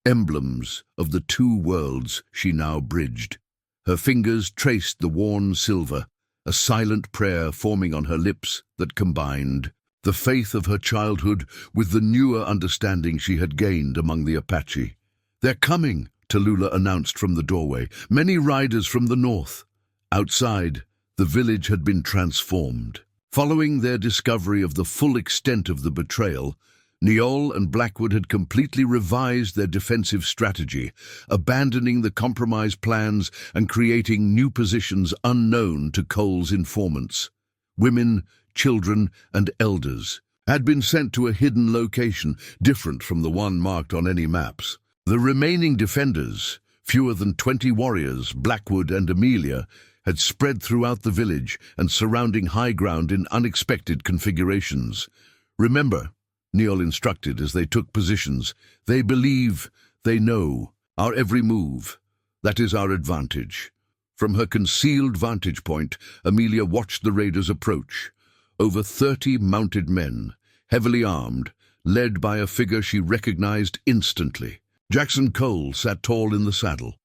emblems of the two worlds she now bridged. Her fingers traced the worn silver, a silent prayer forming on her lips that combined the faith of her childhood with the newer understanding she had gained among the Apache. "They're coming," Tallulah announced from the doorway. "Many riders from the north." Outside, the village had been transformed. Following their discovery of the full extent of the betrayal, Niall and Blackwood had completely revised their defensive strategy, abandoning the compromise plans and creating new positions unknown to Cole's informants. Women, children, and elders had been sent to a hidden location different from the one marked on any maps. The remaining defenders, fewer than 20 warriors, Blackwood and Amelia, had spread throughout the village and surrounding high ground in unexpected configurations. "Remember," Niall instructed as they took positions, "they believe, they know, our every move. That is our advantage." From her concealed vantage point, Amelia watched the raiders approach. Over 30 mounted men, heavily armed, led by a figure she recognized instantly. Jackson Cole sat tall in the saddle,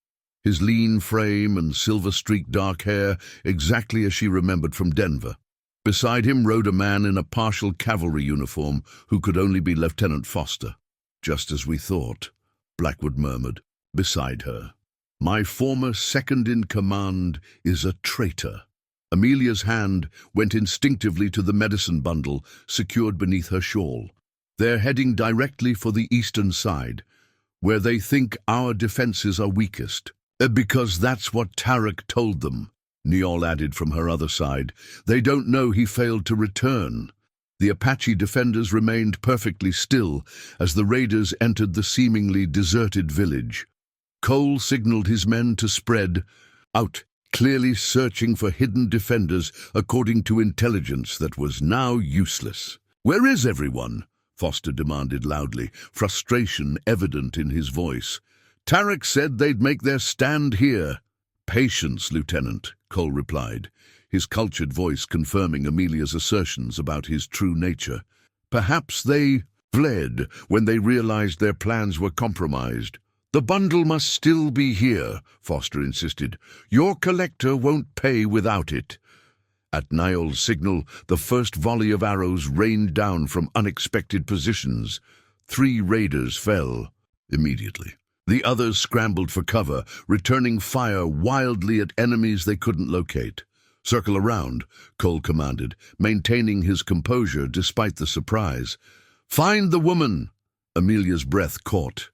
his lean frame and silver-streaked dark hair exactly as she remembered from Denver. Beside him rode a man in a partial cavalry uniform who could only be Lieutenant Foster. "Just as we thought," Blackwood murmured, beside her. "My former second-in-command is a traitor." Amelia's hand went instinctively to the medicine bundle secured beneath her shawl. "They're heading directly for the eastern side, where they think our defenses are weakest." "Because that's what Tarek told them," Niall added from her other side. "They don't know he failed to return." The Apache defenders remained perfectly still as the raiders entered the seemingly deserted village. Cole signaled his men to spread out, clearly searching for hidden defenders according to intelligence that was now useless. "Where is everyone?" Foster demanded loudly, frustration evident in his voice. "Tarek said they'd make their stand here." "Patience, Lieutenant," Cole replied, his cultured voice confirming Amelia's assertions about his true nature. "Perhaps they fled when they realized their plans were compromised." "The bundle must still be here," Foster insisted. "Your collector won't pay without it." At Niall's signal, the first volley of arrows rained down from unexpected positions. 3 raiders fell immediately. The others scrambled for cover, returning fire wildly at enemies they couldn't locate. "Circle around," Cole commanded, maintaining his composure despite the surprise. "Find the woman!" Amelia's breath caught.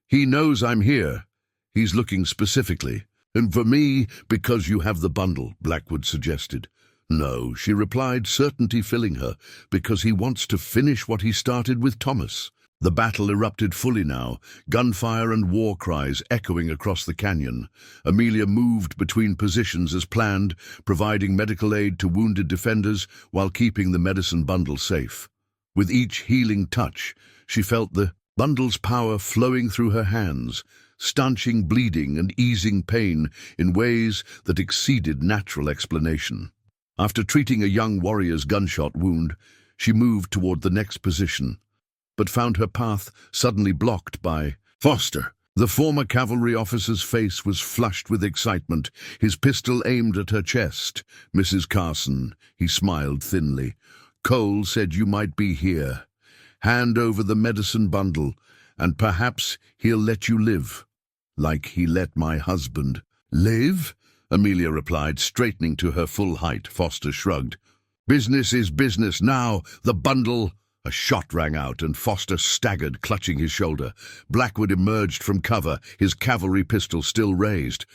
"He knows I'm here. He's looking specifically." "And for me, because you have the bundle," Blackwood suggested. "No," she replied, certainty filling her, "because he wants to finish what he started with Thomas." The battle erupted fully now, gunfire and war cries echoing across the canyon. Amelia moved between positions as planned, providing medical aid to wounded defenders while keeping the medicine bundle safe. With each healing touch, she felt the bundle's power flowing through her hands, stanching bleeding and easing pain in ways that exceeded natural explanation. After treating a young warrior's gunshot wound, she moved toward the next position, but found her path suddenly blocked by Foster. The former cavalry officer's face was flushed with excitement, his pistol aimed at her chest. "Mrs. Carson," he smiled thinly. "Cole said you might be here. Hand over the medicine bundle, and perhaps he'll let you live. Like he let my husband." "Live?" Amelia replied, straightening to her full height. Foster shrugged. "Business is business now. The bundle—" A shot rang out, and Foster staggered, clutching his shoulder. Blackwood emerged from cover, his cavalry pistol still raised.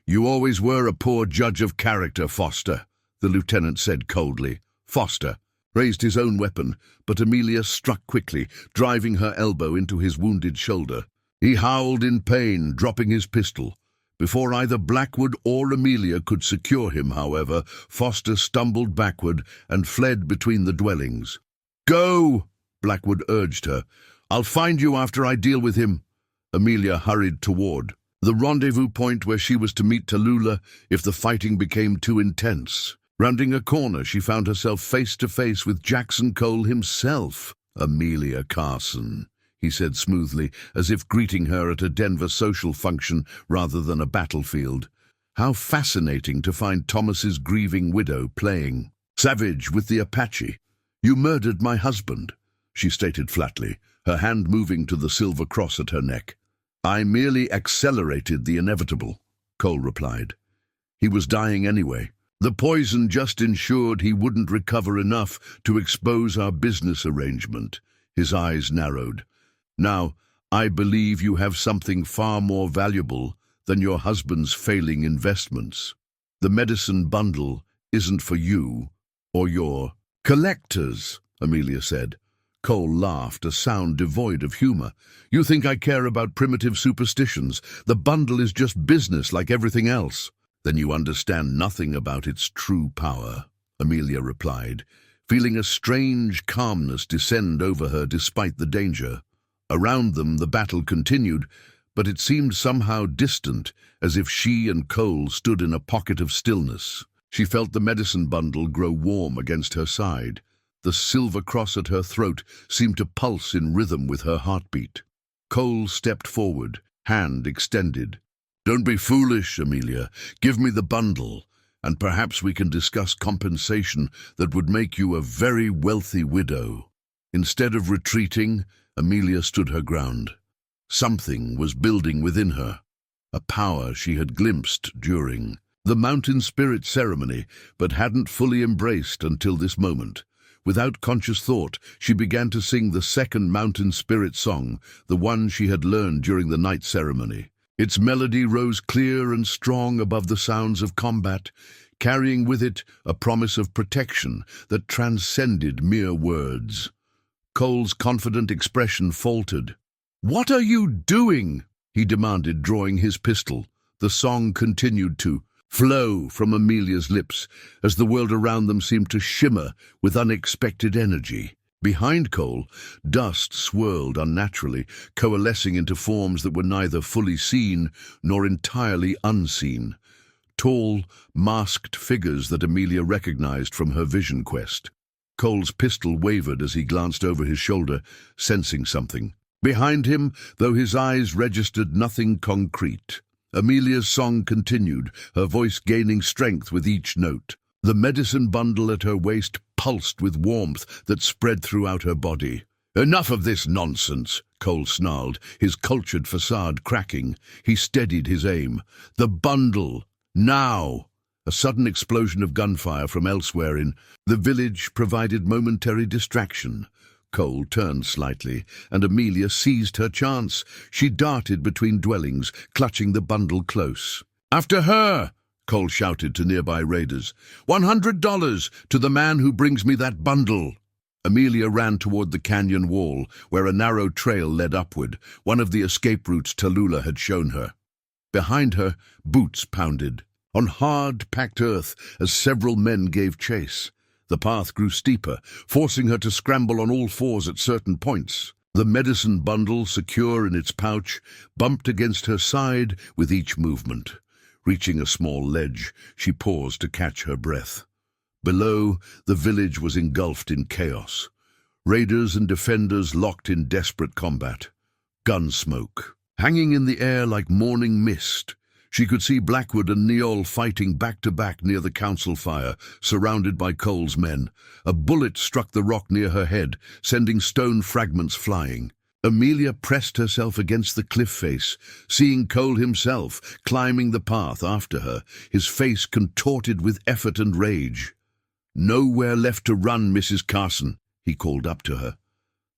"You always were a poor judge of character, Foster," the lieutenant said coldly. Foster raised his own weapon, but Amelia struck quickly, driving her elbow into his wounded shoulder. He howled in pain, dropping his pistol. Before either Blackwood or Amelia could secure him, however, Foster stumbled backward and fled between the dwellings. "Go!" Blackwood urged her. "I'll find you after I deal with him." Amelia hurried toward the rendezvous point where she was to meet Tallulah if the fighting became too intense. Rounding a corner, she found herself face to face with Jackson Cole himself. "Amelia Carson," he said smoothly, as if greeting her at a Denver social function rather than a battlefield. How fascinating to find Thomas's grieving widow playing savage with the Apache. "You murdered my husband," she stated flatly, her hand moving to the silver cross at her neck. "I merely accelerated the inevitable," Cole replied. "He was dying anyway. The poison just ensured he wouldn't recover enough to expose our business arrangement." His eyes narrowed. "Now, I believe you have something far more valuable than your husband's failing investments. The medicine bundle isn't for you or your collectors," Amelia said. Cole laughed, a sound devoid of humor. "You think I care about primitive superstitions? The bundle is just business like everything else." "Then you understand nothing about its true power," Amelia replied, feeling a strange calmness descend over her despite the danger. Around them the battle continued, but it seemed somehow distant, as if she and Cole stood in a pocket of stillness. She felt the medicine bundle grow warm against her side. The silver cross at her throat seemed to pulse in rhythm with her heartbeat. Cole stepped forward, hand extended. "Don't be foolish, Amelia. Give me the bundle, and perhaps we can discuss compensation that would make you a very wealthy widow." Instead of retreating, Amelia stood her ground. Something was building within her, a power she had glimpsed during the mountain spirit ceremony, but hadn't fully embraced until this moment. Without conscious thought, she began to sing the second mountain spirit song, the one she had learned during the night ceremony. Its melody rose clear and strong above the sounds of combat, carrying with it a promise of protection that transcended mere words. Cole's confident expression faltered. "What are you doing?" he demanded, drawing his pistol. The song continued to flow from Amelia's lips as the world around them seemed to shimmer with unexpected energy. Behind Cole, dust swirled unnaturally, coalescing into forms that were neither fully seen nor entirely unseen. Tall, masked figures that Amelia recognized from her vision quest. Cole's pistol wavered as he glanced over his shoulder, sensing something. Behind him, though his eyes registered nothing concrete, Amelia's song continued, her voice gaining strength with each note. The medicine bundle at her waist pulsed with warmth that spread throughout her body. "Enough of this nonsense," Cole snarled, his cultured facade cracking. He steadied his aim. "The bundle! Now!" A sudden explosion of gunfire from elsewhere in the village provided momentary distraction. Cole turned slightly, and Amelia seized her chance. She darted between dwellings, clutching the bundle close. "After her!" Cole shouted to nearby raiders. $100 to the man who brings me that bundle." Amelia ran toward the canyon wall, where a narrow trail led upward, one of the escape routes Tallulah had shown her. Behind her, boots pounded on hard, packed earth as several men gave chase. The path grew steeper, forcing her to scramble on all fours at certain points. The medicine bundle, secure in its pouch, bumped against her side with each movement. Reaching a small ledge, she paused to catch her breath. Below, the village was engulfed in chaos. Raiders and defenders locked in desperate combat. Gun smoke hanging in the air like morning mist. She could see Blackwood and Niall fighting back-to-back near the council fire, surrounded by Cole's men. A bullet struck the rock near her head, sending stone fragments flying. Amelia pressed herself against the cliff face, seeing Cole himself climbing the path after her, his face contorted with effort and rage. "Nowhere left to run, Mrs. Carson," he called up to her.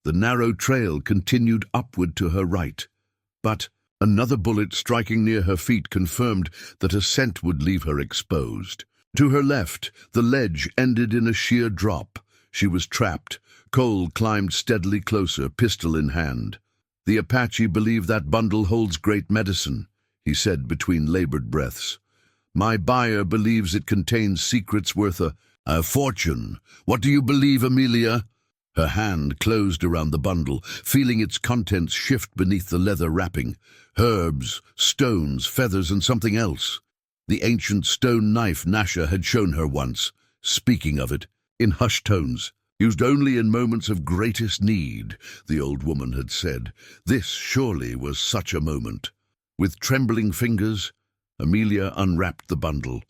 The narrow trail continued upward to her right, but another bullet striking near her feet confirmed that ascent would leave her exposed. To her left, the ledge ended in a sheer drop. She was trapped. Cole climbed steadily closer, pistol in hand. "The Apache believe that bundle holds great medicine," he said between labored breaths. "My buyer believes it contains secrets worth a fortune. What do you believe, Amelia?" Her hand closed around the bundle, feeling its contents shift beneath the leather wrapping. Herbs, stones, feathers, and something else. The ancient stone knife Nasha had shown her once, speaking of it, in hushed tones. "Used only in moments of greatest need," the old woman had said. This surely was such a moment. With trembling fingers, Amelia unwrapped the bundle.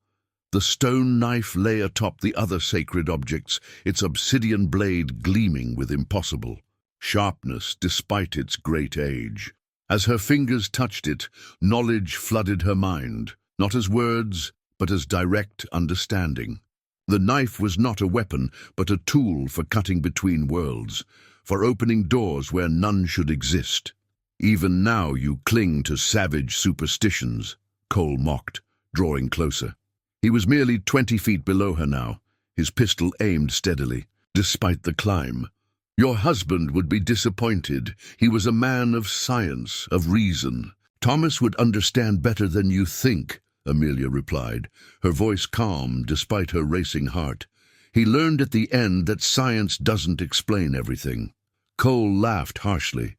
The stone knife lay atop the other sacred objects, its obsidian blade gleaming with impossible sharpness despite its great age. As her fingers touched it, knowledge flooded her mind, not as words, but as direct understanding. The knife was not a weapon, but a tool for cutting between worlds, for opening doors where none should exist. "Even now you cling to savage superstitions," Cole mocked, drawing closer. He was merely 20 feet below her now, his pistol aimed steadily, despite the climb. "Your husband would be disappointed. He was a man of science, of reason. Thomas would understand better than you think," Amelia replied, her voice calm despite her racing heart. "He learned at the end that science doesn't explain everything." Cole laughed harshly.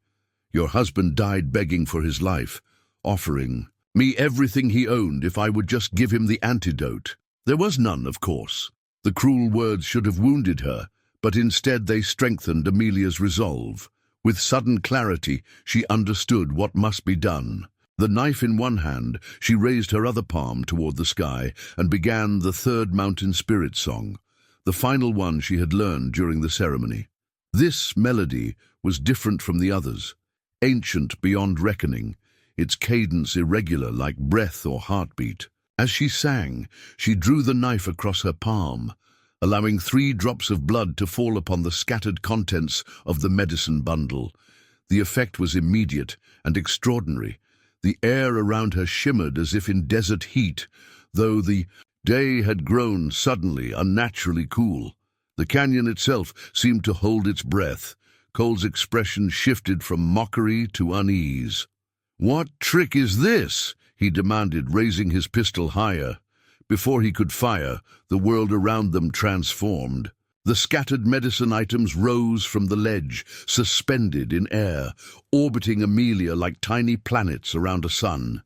"Your husband died begging for his life, offering me everything he owned if I would just give him the antidote. There was none, of course." The cruel words should have wounded her, but instead they strengthened Amelia's resolve. With sudden clarity, she understood what must be done. The knife in one hand, she raised her other palm toward the sky and began the third mountain spirit song, the final one she had learned during the ceremony. This melody was different from the others, ancient beyond reckoning, its cadence irregular like breath or heartbeat. As she sang, she drew the knife across her palm, allowing 3 drops of blood to fall upon the scattered contents of the medicine bundle. The effect was immediate and extraordinary. The air around her shimmered as if in desert heat, though the day had grown suddenly unnaturally cool. The canyon itself seemed to hold its breath. Cole's expression shifted from mockery to unease. "What trick is this?" he demanded, raising his pistol higher. Before he could fire, the world around them transformed. The scattered medicine items rose from the ledge, suspended in air, orbiting Amelia like tiny planets around a sun.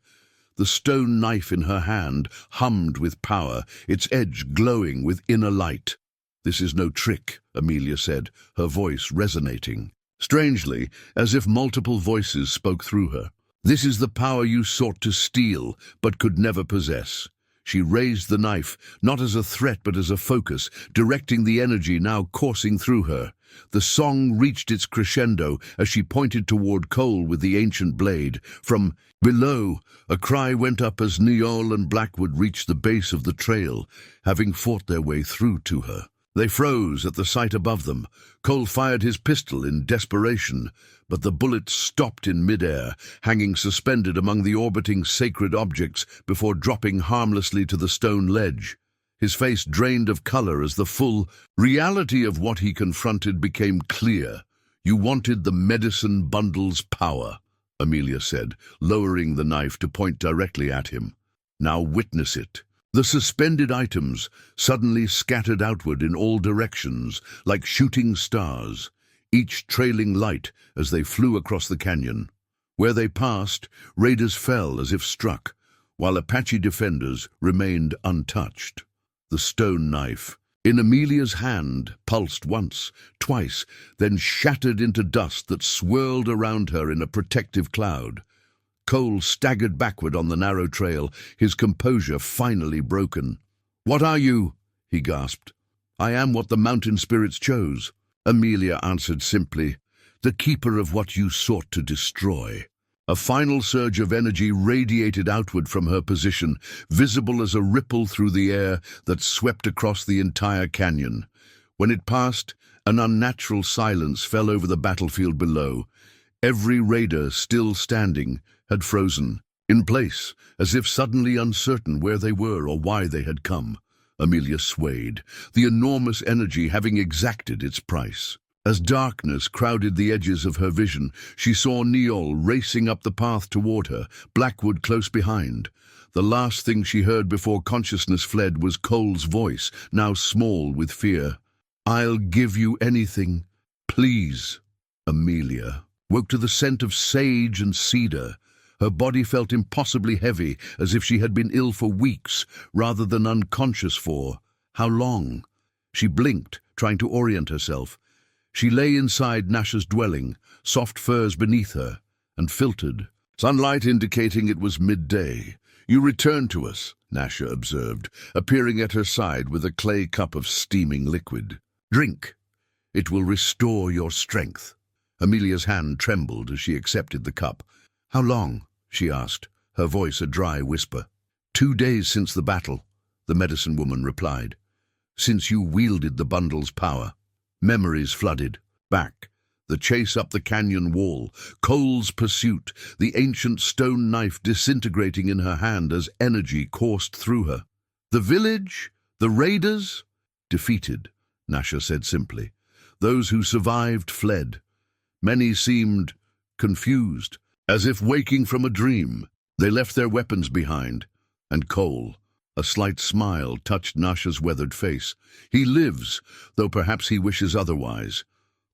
The stone knife in her hand hummed with power, its edge glowing with inner light. "This is no trick," Amelia said, her voice resonating strangely, as if multiple voices spoke through her. "This is the power you sought to steal, but could never possess." She raised the knife, not as a threat but as a focus, directing the energy now coursing through her. The song reached its crescendo as she pointed toward Cole with the ancient blade. From below, a cry went up as Niall and Blackwood reached the base of the trail, having fought their way through to her. They froze at the sight above them. Cole fired his pistol in desperation, but the bullet stopped in midair, hanging suspended among the orbiting sacred objects before dropping harmlessly to the stone ledge. His face drained of color as the full reality of what he confronted became clear. "You wanted the medicine bundle's power," Amelia said, lowering the knife to point directly at him. "Now witness it." The suspended items suddenly scattered outward in all directions, like shooting stars, each trailing light as they flew across the canyon. Where they passed, raiders fell as if struck, while Apache defenders remained untouched. The stone knife, in Amelia's hand, pulsed once, twice, then shattered into dust that swirled around her in a protective cloud. Cole staggered backward on the narrow trail, his composure finally broken. "What are you?" he gasped. "I am what the mountain spirits chose," Amelia answered simply. "The keeper of what you sought to destroy." A final surge of energy radiated outward from her position, visible as a ripple through the air that swept across the entire canyon. When it passed, an unnatural silence fell over the battlefield below. Every raider, still standing, had frozen, in place, as if suddenly uncertain where they were or why they had come. Amelia swayed, the enormous energy having exacted its price. As darkness crowded the edges of her vision, she saw Neol racing up the path toward her, Blackwood close behind. The last thing she heard before consciousness fled was Cole's voice, now small with fear. "I'll give you anything, please." Amelia woke to the scent of sage and cedar. Her body felt impossibly heavy, as if she had been ill for weeks, rather than unconscious for how long? She blinked, trying to orient herself. She lay inside Nasha's dwelling, soft furs beneath her, and filtered, sunlight indicating it was midday. "You returned to us," Nasha observed, appearing at her side with a clay cup of steaming liquid. "Drink. It will restore your strength." Amelia's hand trembled as she accepted the cup. "How long?" she asked, her voice a dry whisper. 2 days since the battle," the medicine woman replied. "Since you wielded the bundle's power." Memories flooded. Back, the chase up the canyon wall, Cole's pursuit, the ancient stone knife disintegrating in her hand as energy coursed through her. "The village? The raiders?" "Defeated," Nasha said simply. "Those who survived fled. Many seemed confused, as if waking from a dream. They left their weapons behind. And Cole, a slight smile touched Nasha's weathered face. He lives, though perhaps he wishes otherwise.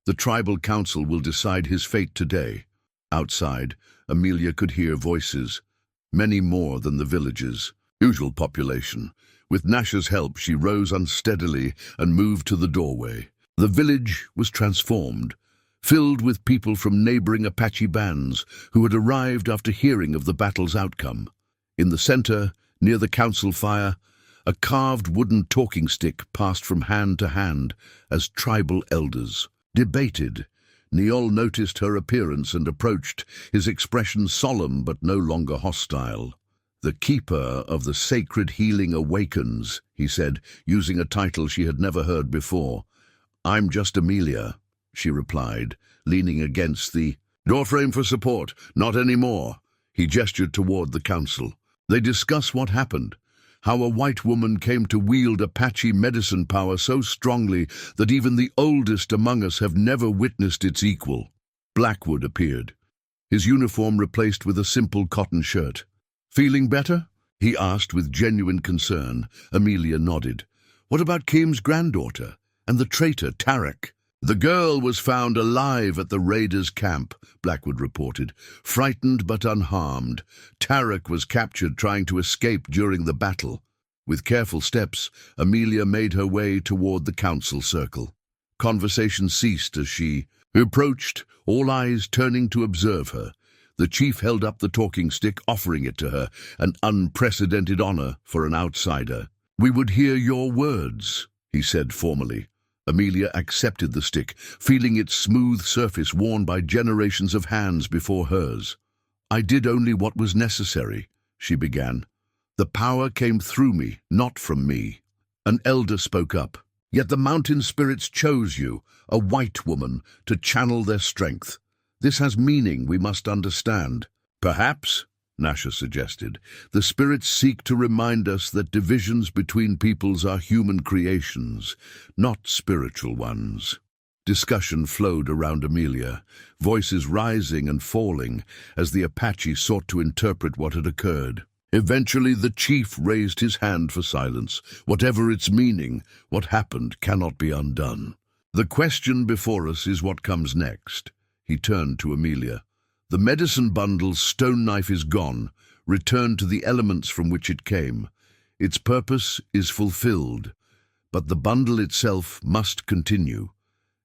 The tribal council will decide his fate today." Outside, Amelia could hear voices, many more than the village's usual population. With Nasha's help, she rose unsteadily and moved to the doorway. The village was transformed, filled with people from neighboring Apache bands who had arrived after hearing of the battle's outcome. In the center, near the council fire, a carved wooden talking stick passed from hand to hand as tribal elders debated. Neol noticed her appearance and approached, his expression solemn but no longer hostile. "The keeper of the sacred healing awakens," he said, using a title she had never heard before. "I'm just Amelia," she replied, leaning against the doorframe for support. "Not anymore." He gestured toward the council. They discuss what happened, how a white woman came to wield Apache medicine power so strongly that even the oldest among us have never witnessed its equal. Blackwood appeared, his uniform replaced with a simple cotton shirt. "Feeling better?" he asked with genuine concern. Amelia nodded. "What about Kim's granddaughter and the traitor Tarek?" "The girl was found alive at the raiders' camp," Blackwood reported, "frightened but unharmed. Tarek was captured trying to escape during the battle." With careful steps, Amelia made her way toward the council circle. Conversation ceased as she approached, all eyes turning to observe her. The chief held up the talking stick, offering it to her, an unprecedented honor for an outsider. "We would hear your words," he said formally. Amelia accepted the stick, feeling its smooth surface worn by generations of hands before hers. "I did only what was necessary," she began. "The power came through me, not from me." An elder spoke up. "Yet the mountain spirits chose you, a white woman, to channel their strength. This has meaning we must understand." "Perhaps," Nasha suggested, "the spirits seek to remind us that divisions between peoples are human creations, not spiritual ones." Discussion flowed around Amelia, voices rising and falling as the Apache sought to interpret what had occurred. Eventually the chief raised his hand for silence. Whatever its meaning, what happened cannot be undone. "The question before us is what comes next." He turned to Amelia. "The medicine bundle's stone knife is gone, returned to the elements from which it came. Its purpose is fulfilled, but the bundle itself must continue,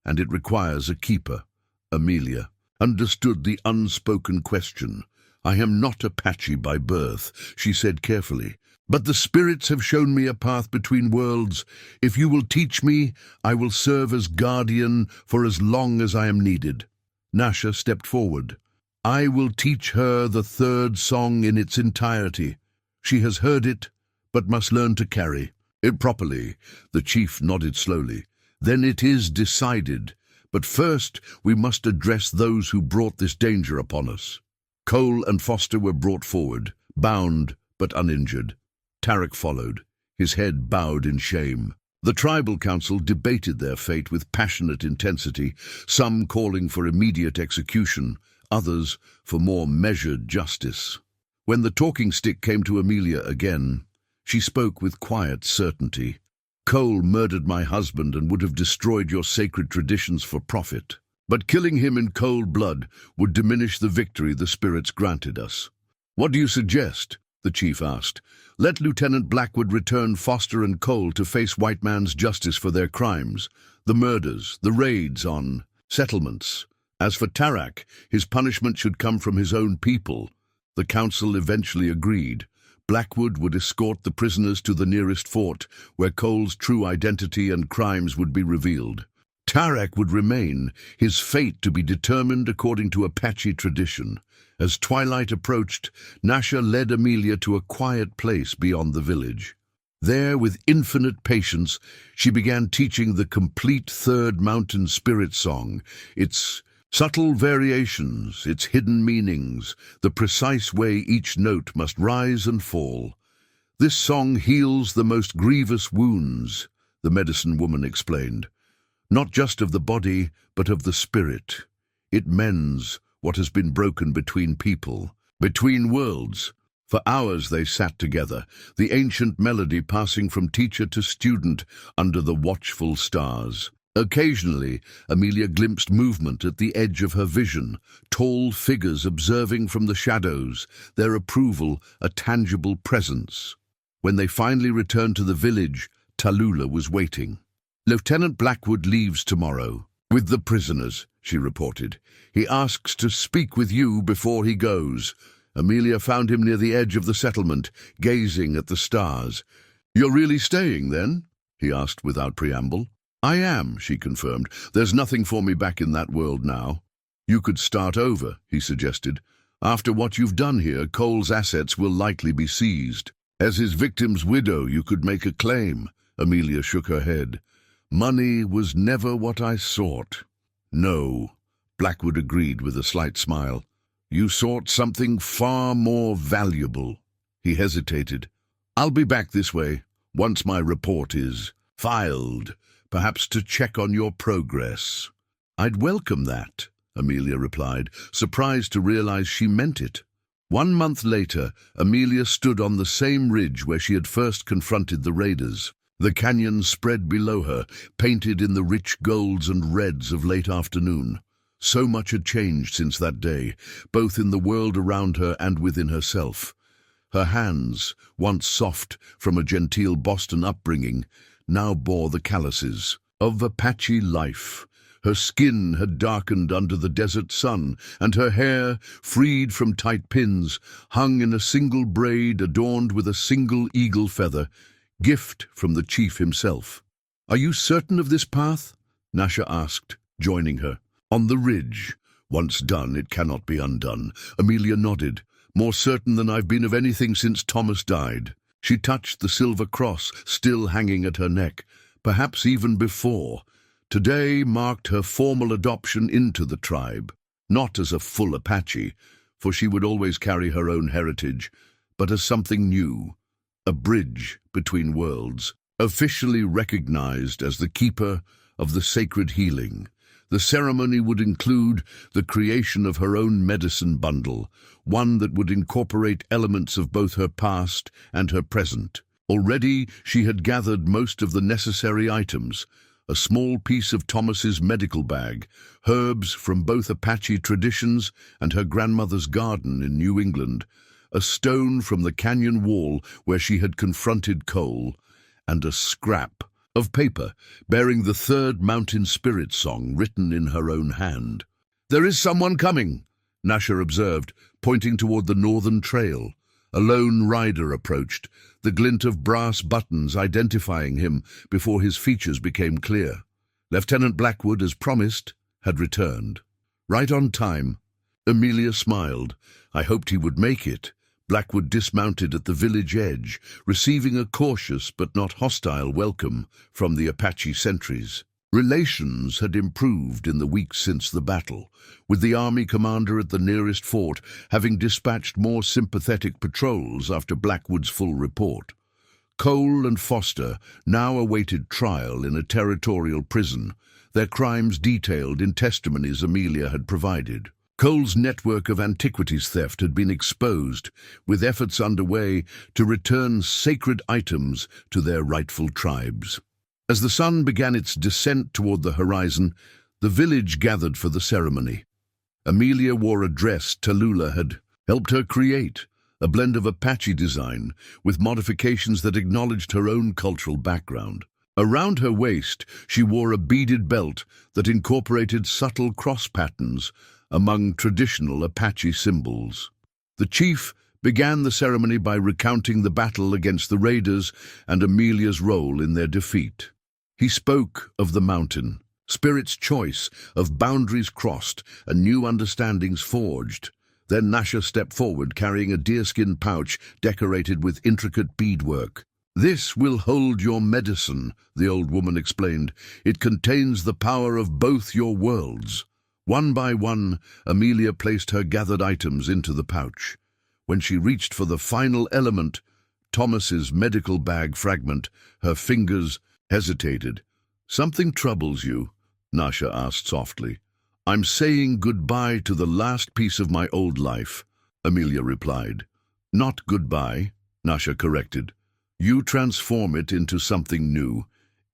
and it requires a keeper." Amelia understood the unspoken question, I am not Apache by birth, she said carefully, but the spirits have shown me a path between worlds. If you will teach me, I will serve as guardian for as long as I am needed. Nasha stepped forward. I will teach her the third song in its entirety. She has heard it, but must learn to carry it properly. The chief nodded slowly. Then it is decided. But first we must address those who brought this danger upon us. Cole and Foster were brought forward, bound but uninjured. Tarek followed, his head bowed in shame. The tribal council debated their fate with passionate intensity, some calling for immediate execution, others for more measured justice. When the talking stick came to Amelia again, she spoke with quiet certainty. Cole murdered my husband and would have destroyed your sacred traditions for profit. But killing him in cold blood would diminish the victory the spirits granted us. What do you suggest? The chief asked. Let Lieutenant Blackwood return Foster and Cole to face white man's justice for their crimes, the murders, the raids on settlements. As for Tarek, his punishment should come from his own people. The council eventually agreed. Blackwood would escort the prisoners to the nearest fort, where Cole's true identity and crimes would be revealed. Tarek would remain, his fate to be determined according to Apache tradition. As twilight approached, Nasha led Amelia to a quiet place beyond the village. There, with infinite patience, she began teaching the complete third mountain spirit song, its subtle variations, its hidden meanings, the precise way each note must rise and fall. This song heals the most grievous wounds, the medicine woman explained. Not just of the body, but of the spirit. It mends what has been broken between people, between worlds. For hours they sat together, the ancient melody passing from teacher to student under the watchful stars. Occasionally, Amelia glimpsed movement at the edge of her vision, tall figures observing from the shadows, their approval a tangible presence. When they finally returned to the village, Tallulah was waiting. Lieutenant Blackwood leaves tomorrow, with the prisoners, she reported. He asks to speak with you before he goes. Amelia found him near the edge of the settlement, gazing at the stars. You're really staying, then? He asked without preamble. I am, she confirmed. There's nothing for me back in that world now. You could start over, he suggested. After what you've done here, Cole's assets will likely be seized. As his victim's widow, you could make a claim. Amelia shook her head. Money was never what I sought. No, Blackwood agreed with a slight smile. You sought something far more valuable. He hesitated. I'll be back this way, once my report is filed, perhaps to check on your progress. I'd welcome that, Amelia replied, surprised to realize she meant it. 1 month later, Amelia stood on the same ridge where she had first confronted the raiders. The canyon spread below her, painted in the rich golds and reds of late afternoon. So much had changed since that day, both in the world around her and within herself. Her hands, once soft from a genteel Boston upbringing, now bore the calluses of Apache life. Her skin had darkened under the desert sun, and her hair, freed from tight pins, hung in a single braid adorned with a single eagle feather, gift from the chief himself. Are you certain of this path? Nasha asked, joining her. On the ridge. Once done, it cannot be undone. Amelia nodded. More certain than I've been of anything since Thomas died. She touched the silver cross still hanging at her neck, perhaps even before. Today marked her formal adoption into the tribe, not as a full Apache, for she would always carry her own heritage, but as something new, a bridge between worlds, officially recognized as the keeper of the sacred healing. The ceremony would include the creation of her own medicine bundle, one that would incorporate elements of both her past and her present. Already she had gathered most of the necessary items, a small piece of Thomas's medical bag, herbs from both Apache traditions and her grandmother's garden in New England, a stone from the canyon wall where she had confronted Cole, and a scrap of paper bearing the third mountain spirit song written in her own hand. There is someone coming, Nasha observed, pointing toward the northern trail. A lone rider approached, the glint of brass buttons identifying him before his features became clear. Lieutenant Blackwood, as promised, had returned. Right on time. Amelia smiled. I hoped he would make it. Blackwood dismounted at the village edge, receiving a cautious but not hostile welcome from the Apache sentries. Relations had improved in the weeks since the battle, with the army commander at the nearest fort having dispatched more sympathetic patrols after Blackwood's full report. Cole and Foster now awaited trial in a territorial prison, their crimes detailed in testimonies Amelia had provided. Cole's network of antiquities theft had been exposed, with efforts underway to return sacred items to their rightful tribes. As the sun began its descent toward the horizon, the village gathered for the ceremony. Amelia wore a dress Tallulah had helped her create, a blend of Apache design with modifications that acknowledged her own cultural background. Around her waist, she wore a beaded belt that incorporated subtle cross patterns among traditional Apache symbols. The chief began the ceremony by recounting the battle against the raiders and Amelia's role in their defeat. He spoke of the mountain, spirit's choice, of boundaries crossed and new understandings forged. Then Nasha stepped forward, carrying a deerskin pouch decorated with intricate beadwork. "This will hold your medicine," the old woman explained. "It contains the power of both your worlds." One by one, Amelia placed her gathered items into the pouch. When she reached for the final element, Thomas's medical bag fragment, her fingers hesitated. "Something troubles you?" Nasha asked softly. "I'm saying goodbye to the last piece of my old life," Amelia replied. "Not goodbye," Nasha corrected. "You transform it into something new.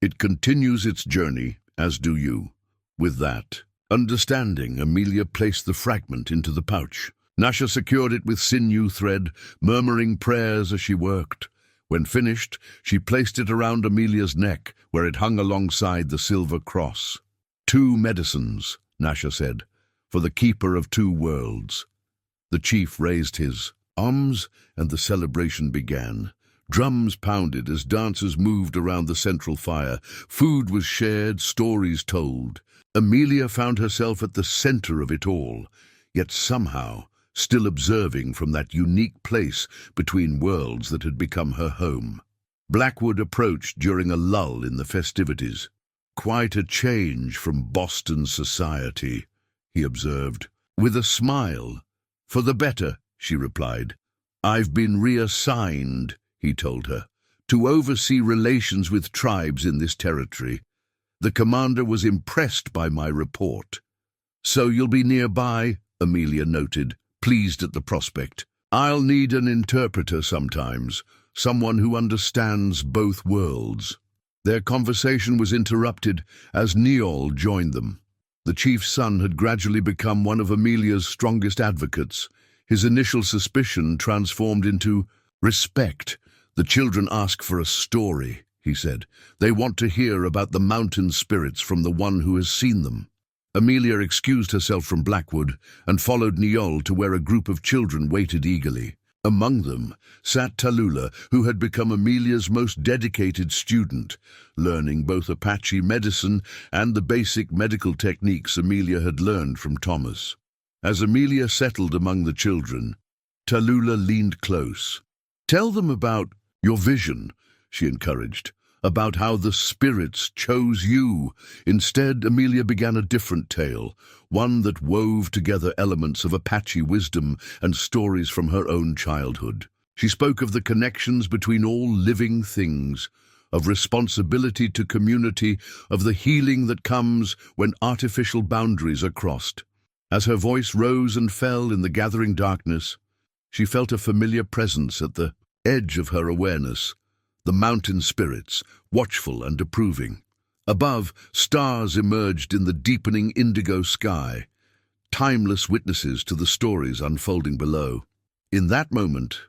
It continues its journey, as do you." With that understanding, Amelia placed the fragment into the pouch. Nasha secured it with sinew thread, murmuring prayers as she worked. When finished, she placed it around Amelia's neck, where it hung alongside the silver cross. "Two medicines," Nasha said, "for the keeper of two worlds." The chief raised his arms, and the celebration began. Drums pounded as dancers moved around the central fire. Food was shared, stories told. Amelia found herself at the center of it all, yet somehow still observing from that unique place between worlds that had become her home. Blackwood approached during a lull in the festivities. "Quite a change from Boston society," he observed. With a smile. "For the better," she replied. "I've been reassigned," he told her, "to oversee relations with tribes in this territory. The commander was impressed by my report." "So you'll be nearby," Amelia noted, pleased at the prospect. "I'll need an interpreter sometimes, someone who understands both worlds." Their conversation was interrupted as Neol joined them. The chief's son had gradually become one of Amelia's strongest advocates. His initial suspicion transformed into respect. "The children ask for a story," he said. "They want to hear about the mountain spirits from the one who has seen them." Amelia excused herself from Blackwood and followed Neol to where a group of children waited eagerly. Among them sat Tallulah, who had become Amelia's most dedicated student, learning both Apache medicine and the basic medical techniques Amelia had learned from Thomas. As Amelia settled among the children, Tallulah leaned close. "Tell them about your vision," she encouraged. "About how the spirits chose you." Instead, Amelia began a different tale, one that wove together elements of Apache wisdom and stories from her own childhood. She spoke of the connections between all living things, of responsibility to community, of the healing that comes when artificial boundaries are crossed. As her voice rose and fell in the gathering darkness, she felt a familiar presence at the edge of her awareness. The mountain spirits, watchful and approving. Above, stars emerged in the deepening indigo sky, timeless witnesses to the stories unfolding below. In that moment,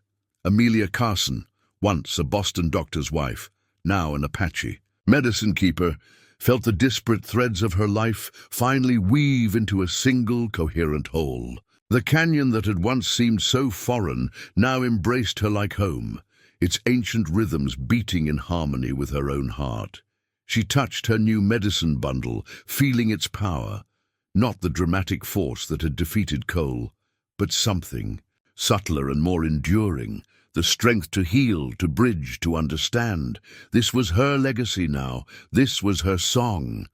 Amelia Carson, once a Boston doctor's wife, now an Apache medicine keeper, felt the disparate threads of her life finally weave into a single coherent whole. The canyon that had once seemed so foreign now embraced her like home, its ancient rhythms beating in harmony with her own heart. She touched her new medicine bundle, feeling its power, not the dramatic force that had defeated Cole, but something subtler and more enduring, the strength to heal, to bridge, to understand. This was her legacy now. This was her song.